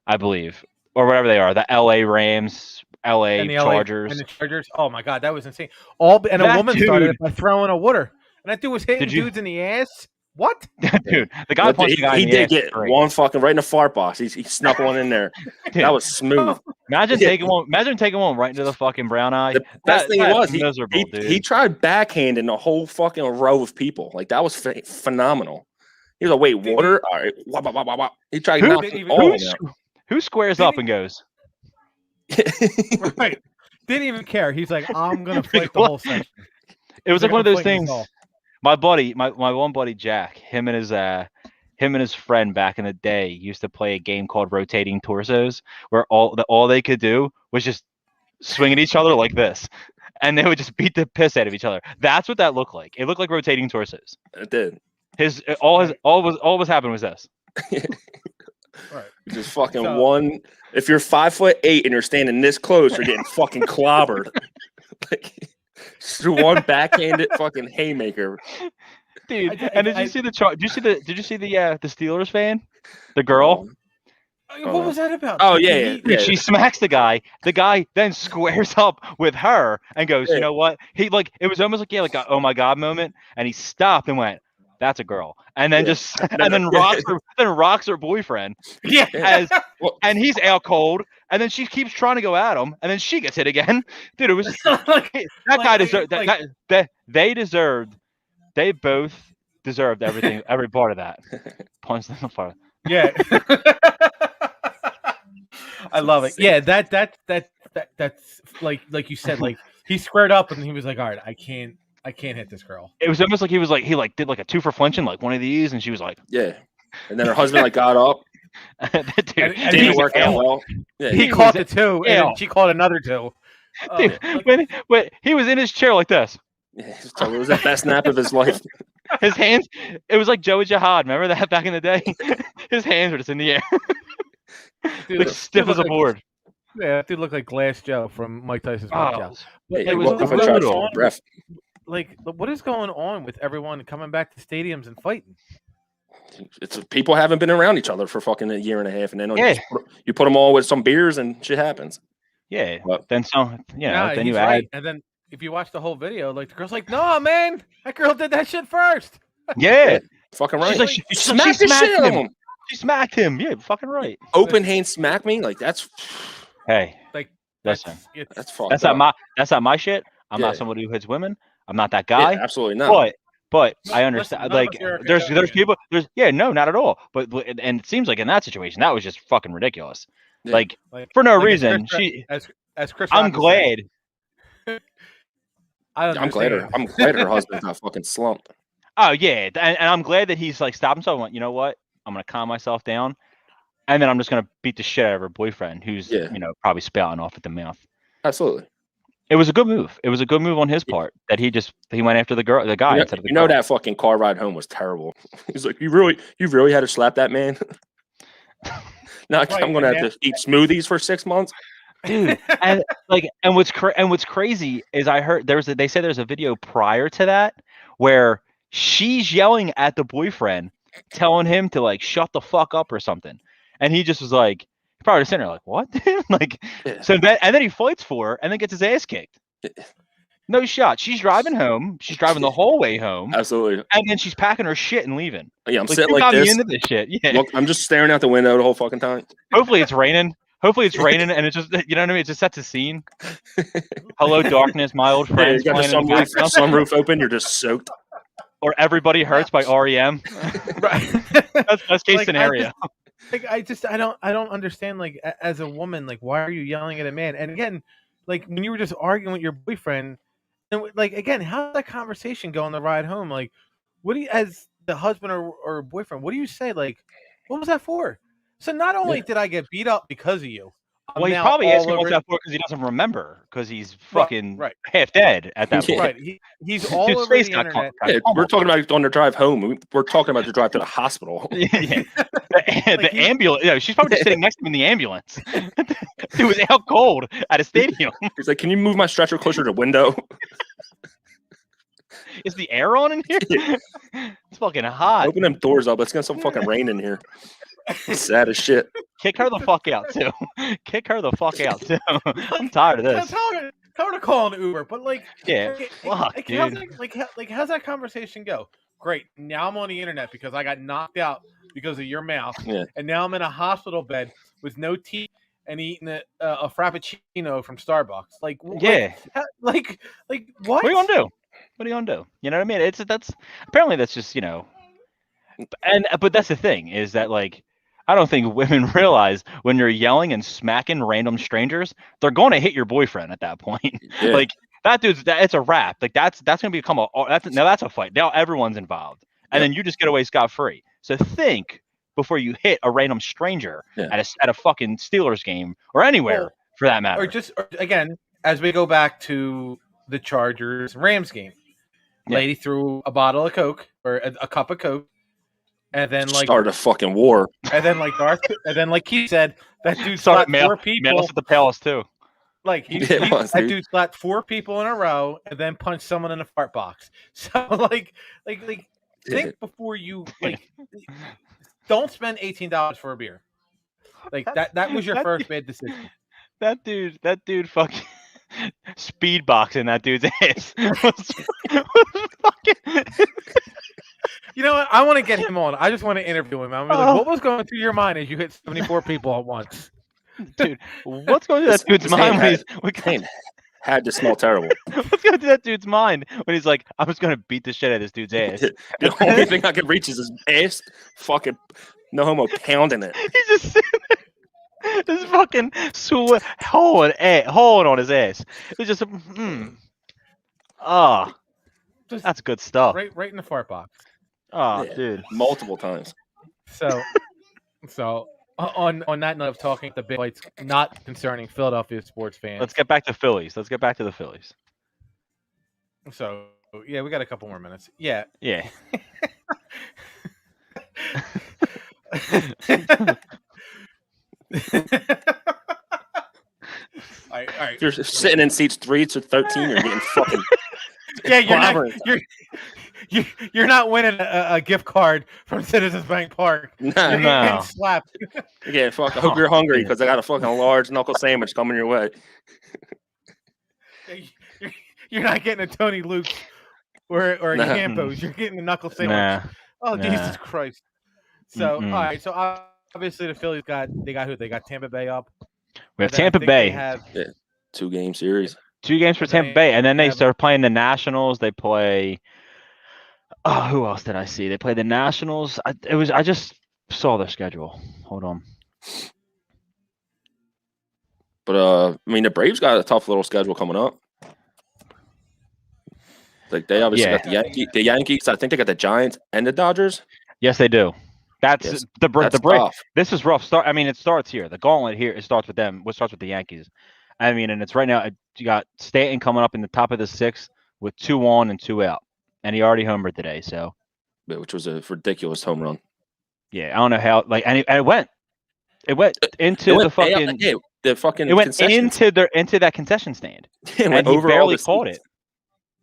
I believe, or whatever they are, the L.A. Rams. LA Chargers. And the Chargers. Oh my God, that was insane. A woman started it by throwing a water, and that dude was hitting dudes in the ass. What? Dude, the guy punched the guy in the ass. He did get one fucking right in the fart box. He snuck one in there. That was smooth. Imagine taking one right into the fucking brown eye. The best thing was he tried backhanding a whole fucking row of people. Like that was phenomenal. He was like, "Wait, water? All right." Wah. He tried to knock all of them. Who squares up and goes? Right. Didn't even care. He's like, I'm gonna fight the whole section. It was like one of those things. My one buddy Jack, him and his friend back in the day used to play a game called Rotating Torsos, where all they could do was just swing at each other like this, and they would just beat the piss out of each other. That's what that looked like. It looked like Rotating Torsos. It did. All was happened was this. Right. Just fucking one. If you're 5'8" and you're standing this close, you're getting fucking clobbered. Like, just one backhanded fucking haymaker. Dude, did you see the Steelers fan? The girl? What was that about? Oh, yeah. She smacks the guy. The guy then squares up with her and goes, you know what? He it was almost like a oh my God moment. And he stopped and went, that's a girl. And then rocks her boyfriend. Yeah. And he's out cold. And then she keeps trying to go at him. And then she gets hit again. Dude, it was they both deserved everything, every part of that. Punch them apart. Yeah. I love it. Yeah, that's like you said, like he squared up and he was like, all right, I can't hit this girl. It was almost like he did like a 2 for flinching, like one of these, and she was like, yeah. And then her husband got up. Dude, and didn't work out well. Yeah, he caught the 2, and then she caught another 2. Dude, when he was in his chair like this. Yeah, it was the best nap of his life. His hands, it was like Joey Jihad. Remember that back in the day? His hands were just in the air. Dude, like stiff as a board. Yeah, that dude looked like Glass Joe from Mike Tyson's Punch-Out. It was brutal. Like, what is going on with everyone coming back to stadiums and fighting? It's people haven't been around each other for fucking a year and a half, and then you put them all with some beers and shit happens. Yeah, then then you add, and then if you watch the whole video, like the girl's like, "No, man, that girl did that shit first." Yeah, fucking right. She's like, she smacked the shit out of him. She smacked him. Yeah, fucking right. Open hand smack me, like that's. Hey, like listen, that's fucked that's not my shit. I'm not somebody who hits women. I'm not that guy. Yeah, absolutely not. But I understand. Like, there's people. Not at all. But and it seems like in that situation, that was just fucking ridiculous. Yeah. Like for no reason. As Chris, I'm glad. I'm glad her husband's not fucking slumped. Oh yeah, and I'm glad that he's like stopped himself and went, you know what? I'm gonna calm myself down, and then I'm just gonna beat the shit out of her boyfriend, who's probably spouting off at the mouth. Absolutely. It was a good move. It was a good move on his part that he went after the guy instead of the girl. That fucking car ride home was terrible. He's like, you really had to slap that man. Now I'm gonna have to eat smoothies for 6 months. Dude, and what's crazy is I heard they said there's a video prior to that where she's yelling at the boyfriend, telling him to like shut the fuck up or something, and he just was like, probably sitting there like, what? So then he fights for her and then gets his ass kicked. No shot. She's driving home. She's driving the whole way home. Absolutely. And then she's packing her shit and leaving. Yeah, I'm sitting like this. Into this shit. Yeah. Look, I'm just staring out the window the whole fucking time. Hopefully it's raining. And it's just, you know what I mean? It just sets a scene. Hello, darkness, my old friend. You got the sunroof open. You're just soaked. Or Everybody Hurts by REM. Right. That's best case scenario. I don't understand. Like, as a woman, like, why are you yelling at a man? And again, like, when you were just arguing with your boyfriend, and like, again, how did that conversation go on the ride home? Like, what do you, as the husband or boyfriend, what do you say? Like, what was that for? So not only did I get beat up because of you, well, he's probably asking what's that for because he doesn't remember because he's fucking half dead at that point. Right, he's all over the internet. We're talking about on the drive home. We're talking about the drive to the hospital. Yeah. The ambulance. Yeah, she's probably just sitting next to him in the ambulance. He was out cold at a stadium. He's like, "Can you move my stretcher closer to the window?" Is the air on in here? It's fucking hot. Open them doors up. Let's get some fucking rain in here. It's sad as shit. Kick her the fuck out too. Kick her the fuck out too. I'm tired of this. Tell her to call an Uber, but like, fuck, dude. How's that conversation go? Great. Now I'm on the internet because I got knocked out because of your mouth, and now I'm in a hospital bed with no teeth and eating a frappuccino from Starbucks. Like, like what? What are you gonna do? What are you gonna do? You know what I mean? That's just but that's the thing is that like. I don't think women realize when you're yelling and smacking random strangers, they're going to hit your boyfriend at that point. Yeah. Like it's a wrap. Like that's gonna become that's a fight. Now everyone's involved, and then you just get away scot-free. So think before you hit a random stranger at a fucking Steelers game or anywhere for that matter. Or again, as we go back to the Chargers Rams game, lady threw a bottle of Coke or a cup of Coke, and then started a fucking war. And then like Keith said, that dude slapped 4 people. Males at the palace too. Like that dude slapped 4 people in a row and then punched someone in a fart box. So like think before you don't spend $18 for a beer. Like that was your first bad decision. That dude fucking speed boxing that dude's ass. was fucking You know what? I want to get him on. I just want to interview him. I'm like, what was going through your mind as you hit 74 people at once? Dude, what's going through that dude's mind when had to smell terrible. What's going through that dude's mind when he's like, I was going to beat the shit out of this dude's ass. The only thing I can reach is his ass, fucking no homo pounding it. He's just sitting there, this fucking hole on his ass. It's just that's good stuff. Right in the fart box. Oh, dude. Multiple times. So on that note of talking the big fights not concerning Philadelphia sports fans. Let's get back to Phillies. Let's get back to the Phillies. So, yeah, we got a couple more minutes. Yeah. Yeah. All right. If you're sitting in seats 3 to 13, you're getting fucking you're not winning a gift card from Citizens Bank Park. No. You're getting slapped. Yeah, fuck. I hope you're hungry because I got a fucking large knuckle sandwich coming your way. You're not getting a Tony Luke or a Campos. You're getting a knuckle sandwich. Jesus Christ. So, all right. So, obviously, the Phillies got who? They got Tampa Bay up. We have Tampa Bay. 2-game series. 2 games for Tampa Bay, and then they start playing the Nationals. They play. Oh, who else did I see? They play the Nationals. I just saw their schedule. Hold on. But I mean, the Braves got a tough little schedule coming up. Like they obviously got the Yankees. I think they got the Giants and the Dodgers. Yes, they do. That's the Braves. Tough. This is rough start. I mean, it starts here. The gauntlet here. It starts with them. What starts with the Yankees? I mean, and it's right now. You got Stanton coming up in the top of the 6th with 2 on and 2 out, and he already homered today. So, which was a ridiculous home run. Yeah, I don't know how. Like, and it went into the fucking. It went into that concession stand. It went over. He barely caught it.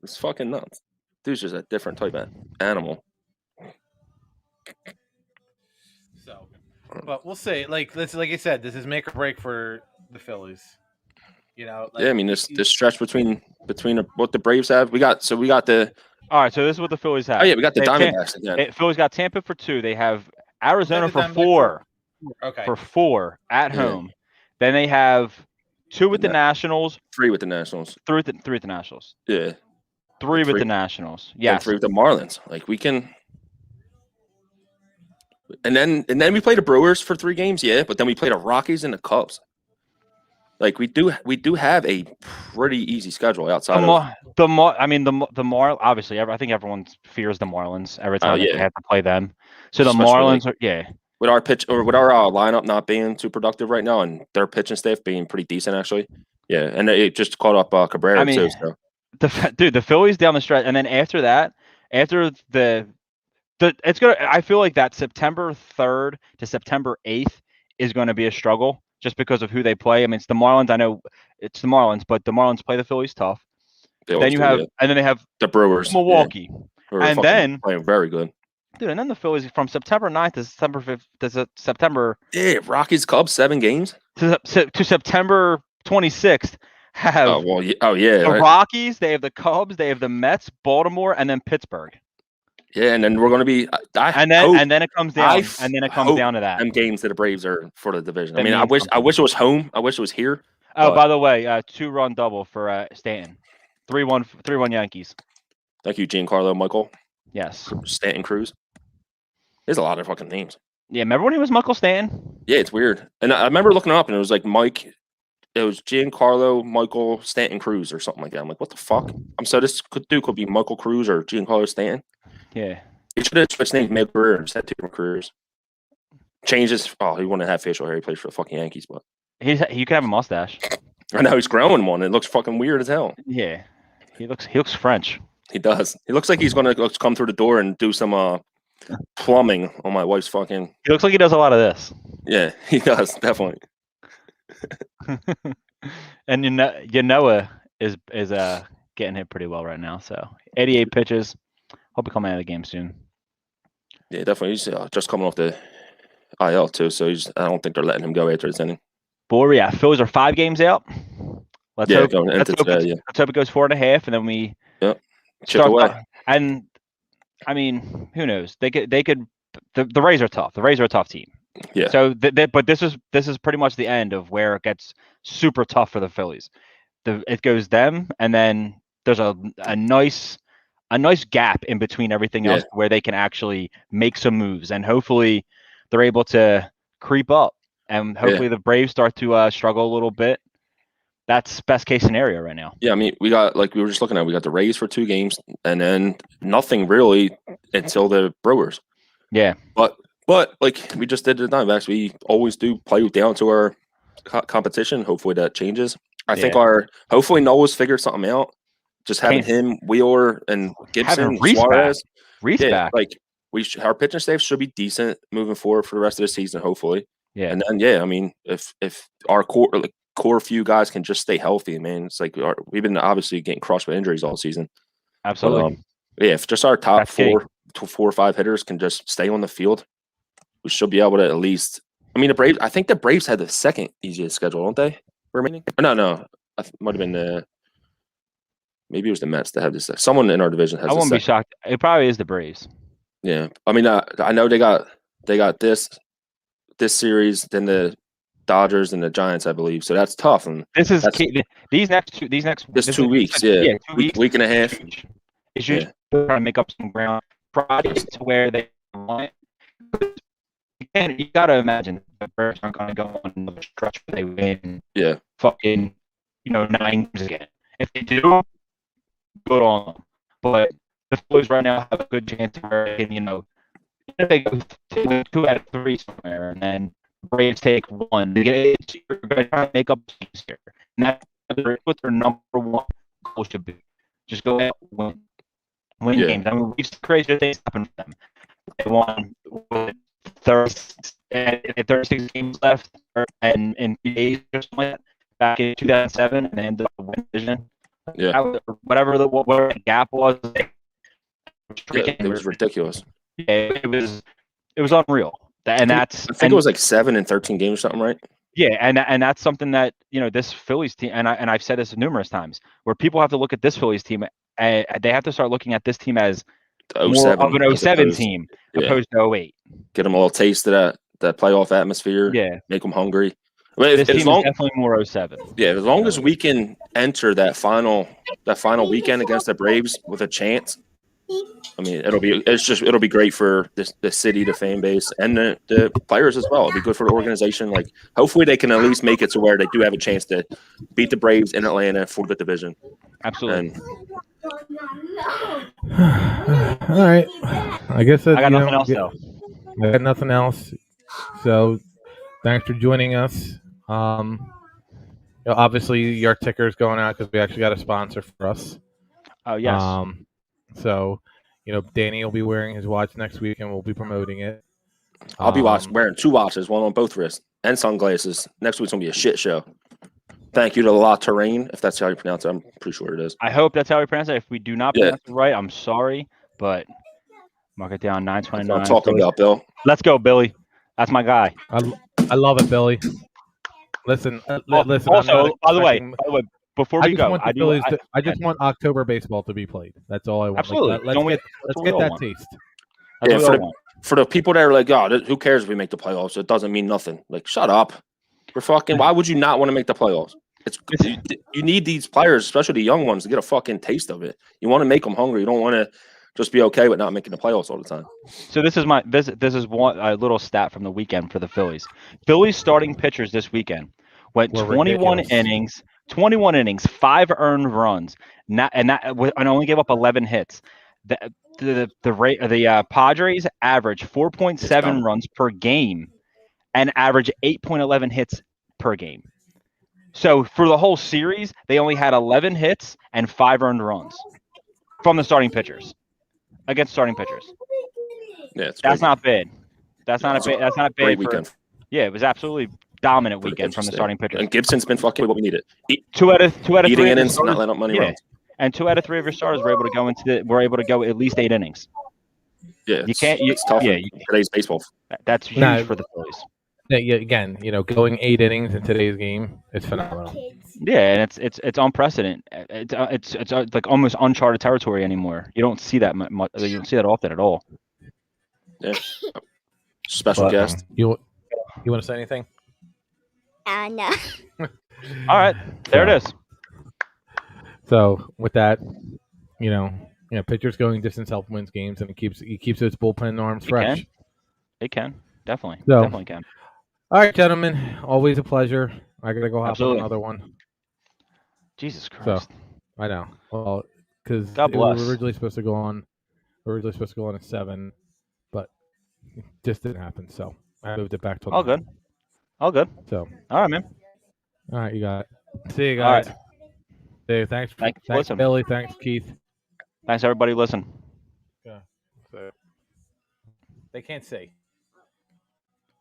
It's fucking nuts. Dude's just a different type of animal. So, but we'll see. Like I said, this is make or break for the Phillies. You know. Like, I mean this stretch between what the Braves have. We got the. All right, so this is what the Phillies have. Oh yeah, we got the Diamondbacks again. Phillies got Tampa for 2. They have Arizona for 4. Okay. For 4 at home. Then they have 2 with the Nationals. 3 with the Nationals. 3 with the Nationals. Yeah. 3 with the Nationals. Yeah. 3 with the Marlins. Like we can. And then we play the Brewers for 3 games. Yeah, but then we play the Rockies and the Cubs. Like we do have a pretty easy schedule outside the Marlins. Obviously, I think everyone fears the Marlins every time they have to play them. So especially the Marlins are with our pitch or with our lineup not being too productive right now, and their pitching staff being pretty decent actually. Yeah, and it just caught up Cabrera too. So. The Phillies down the stretch, and then after that, after it's gonna. I feel like that September 3rd to September 8th is going to be a struggle. Just because of who they play. I mean, it's the Marlins. I know it's the Marlins, but the Marlins play the Phillies tough. And then they have the Brewers, Milwaukee, and then playing very good. Dude, and then the Phillies from September 9th to September 5th to September. Yeah, Rockies, Cubs, 7 games to September 26th. Have the Rockies. They have the Cubs. They have the Mets, Baltimore, and then Pittsburgh. Yeah, and then we're going to be. And then it comes down. And then it comes down to that. Them games that the Braves are for the division. I mean, I wish it was home. I wish it was here. Oh, by the way, 2-run double for Stanton. 3-1 Yankees. Thank you, Giancarlo Michael. Yes. Stanton Cruz. There's a lot of fucking names. Yeah, remember when he was Michael Stanton? Yeah, it's weird. And I remember looking up, and it was like Mike Giancarlo Michael Stanton Cruz or something like that. I'm like, what the fuck? This could be Michael Cruz or Giancarlo Stanton. Yeah. He should have switched names mid-career and had 2 different careers. Changes. Oh, he wouldn't have facial hair. He plays for the fucking Yankees, but You could have a mustache. I know he's growing one. It looks fucking weird as hell. Yeah. He looks French. He does. He looks like he's gonna come through the door and do some plumbing on my wife's fucking. He looks like he does a lot of this. Yeah, he does definitely. And Yanoa is getting hit pretty well right now. So 88 pitches. Hope he come out of the game soon. Yeah, definitely. He's just coming off the IL too, so I don't think they're letting him go after this inning. But yeah, Phillies are 5 games out. Let's hope it goes 4.5, and then we chip away. And I mean, who knows? They could. The Rays are tough. The Rays are a tough team. Yeah. So, but this is pretty much the end of where it gets super tough for the Phillies. It goes them, and then there's a nice gap in between everything else where they can actually make some moves, and hopefully they're able to creep up, and hopefully the Braves start to struggle a little bit. That's best case scenario right now. Yeah, I mean, we got, like we were just looking at, we got the Rays for 2 games, and then nothing really until the Brewers. Yeah, but like we just did the Diamondbacks, we always do play down to our competition. Hopefully that changes. I think hopefully Noah's figured something out. Just having him, Wheeler, and Gibson, Suarez, back. Like our pitching staff should be decent moving forward for the rest of the season. Hopefully, yeah. And then I mean, if our core few guys can just stay healthy, man, it's like we've been obviously getting crushed by injuries all season. Absolutely. But, if just our top 4 or 5 hitters can just stay on the field, we should be able to at least. I mean, the Braves. I think the Braves had the second easiest schedule, don't they? Remaining? No. It might have been maybe it was the Mets that had this. Someone in our division has. I won't be shocked. It probably is the Braves. Yeah, I mean, I know they got this series, then the Dodgers and the Giants, I believe. So that's tough. And this is these next 2 weeks. Yeah, week and a half. It's just trying to make up some ground projects to where they want. You got to imagine the Bears aren't going to go on another stretch where they win. Yeah. Fucking 9 games again. If they do, good on them. But the Phillies right now have a good chance where they can, if they go 2 out of 3 somewhere, and then Braves take 1, you're going to try to make up things here. And that's what their number 1 goal should be. Just go out and win games. I mean, we've seen crazy things happen for them. They won 36 games left, and in 3 days or something like that, back in 2007, and they ended up winning the division. Yeah. Whatever the gap was, it was ridiculous. Yeah, it was unreal. And I think it was like 7 and 13 games or something, right? Yeah, and that's something that this Phillies team, and I've said this numerous times, where people have to look at this Phillies team, and they have to start looking at this team as more of an 07 team opposed to 08. Get them a little taste of that playoff atmosphere. Yeah, make them hungry. This team is definitely more 07. Yeah, as long as we can enter that final weekend against the Braves with a chance, I mean, it'll be great for the city, the fan base, and the players as well. It'll be good for the organization. Like, hopefully they can at least make it to where they do have a chance to beat the Braves in Atlanta for the division. Absolutely. All right. I guess that, I got nothing else though. I got nothing else. So, thanks for joining us. Obviously, your ticker is going out because we actually got a sponsor for us. Oh yes. So, Danny will be wearing his watch next week, and we'll be promoting it. I'll be wearing 2 watches, one on both wrists, and sunglasses. Next week's gonna be a shit show. Thank you to La-touraine, if that's how you pronounce it. I'm pretty sure it is. I hope that's how we pronounce it. If we do not pronounce it right, I'm sorry, but mark it down. 929. That's what I'm talking about, Bill. Let's go, Billy. That's my guy. I love it, Billy. Listen. Listen. Also, by the way, before we go, I just want October baseball to be played. That's all I want. Absolutely. Let's get that taste. Yeah, for the people that are like, oh, who cares if we make the playoffs? It doesn't mean nothing. Like, shut up. We're fucking. Why would you not want to make the playoffs? You need these players, especially the young ones, to get a fucking taste of it. You want to make them hungry. You don't want to just be okay with not making the playoffs all the time. So this is one little stat from the weekend for the Phillies. Phillies starting pitchers this weekend Went 21 innings, 5 earned runs, and only gave up 11 hits. The Padres average 4.7 runs per game and average 8.11 hits per game. So for the whole series, they only had 11 hits and 5 earned runs from the starting pitchers against starting pitchers. Yeah, that's not bad. That's not a bad weekend. Yeah, it was absolutely dominant weekend from the starting pitchers. And Gibson's been fucking what we needed. Two out of eating 3 innings, not letting up money runs. And 2 out of 3 of your starters were able to go at least 8 innings. Yeah, it's tough. Yeah, today's baseball. That's huge for the Phillies. Yeah, again, going 8 innings in today's game is phenomenal. Yeah, and it's unprecedented. It's like almost uncharted territory anymore. You don't see that much. You don't see that often at all. Yeah. Special guest. You want to say anything? No. All right, there it is. So with that, pitchers going distance help wins games, and it keeps its bullpen arms fresh. It can definitely can. All right, gentlemen, always a pleasure. I gotta go hop on another one. Jesus Christ! So, I know. Well, because we were originally supposed to go on. At 7, but it just didn't happen. So I moved it back to all 9. Good. So all right, man. All right, you got it. See you guys. All right. Hey, thanks Billy. Thanks, Keith. Thanks, everybody. Listen. Yeah. So, they can't say.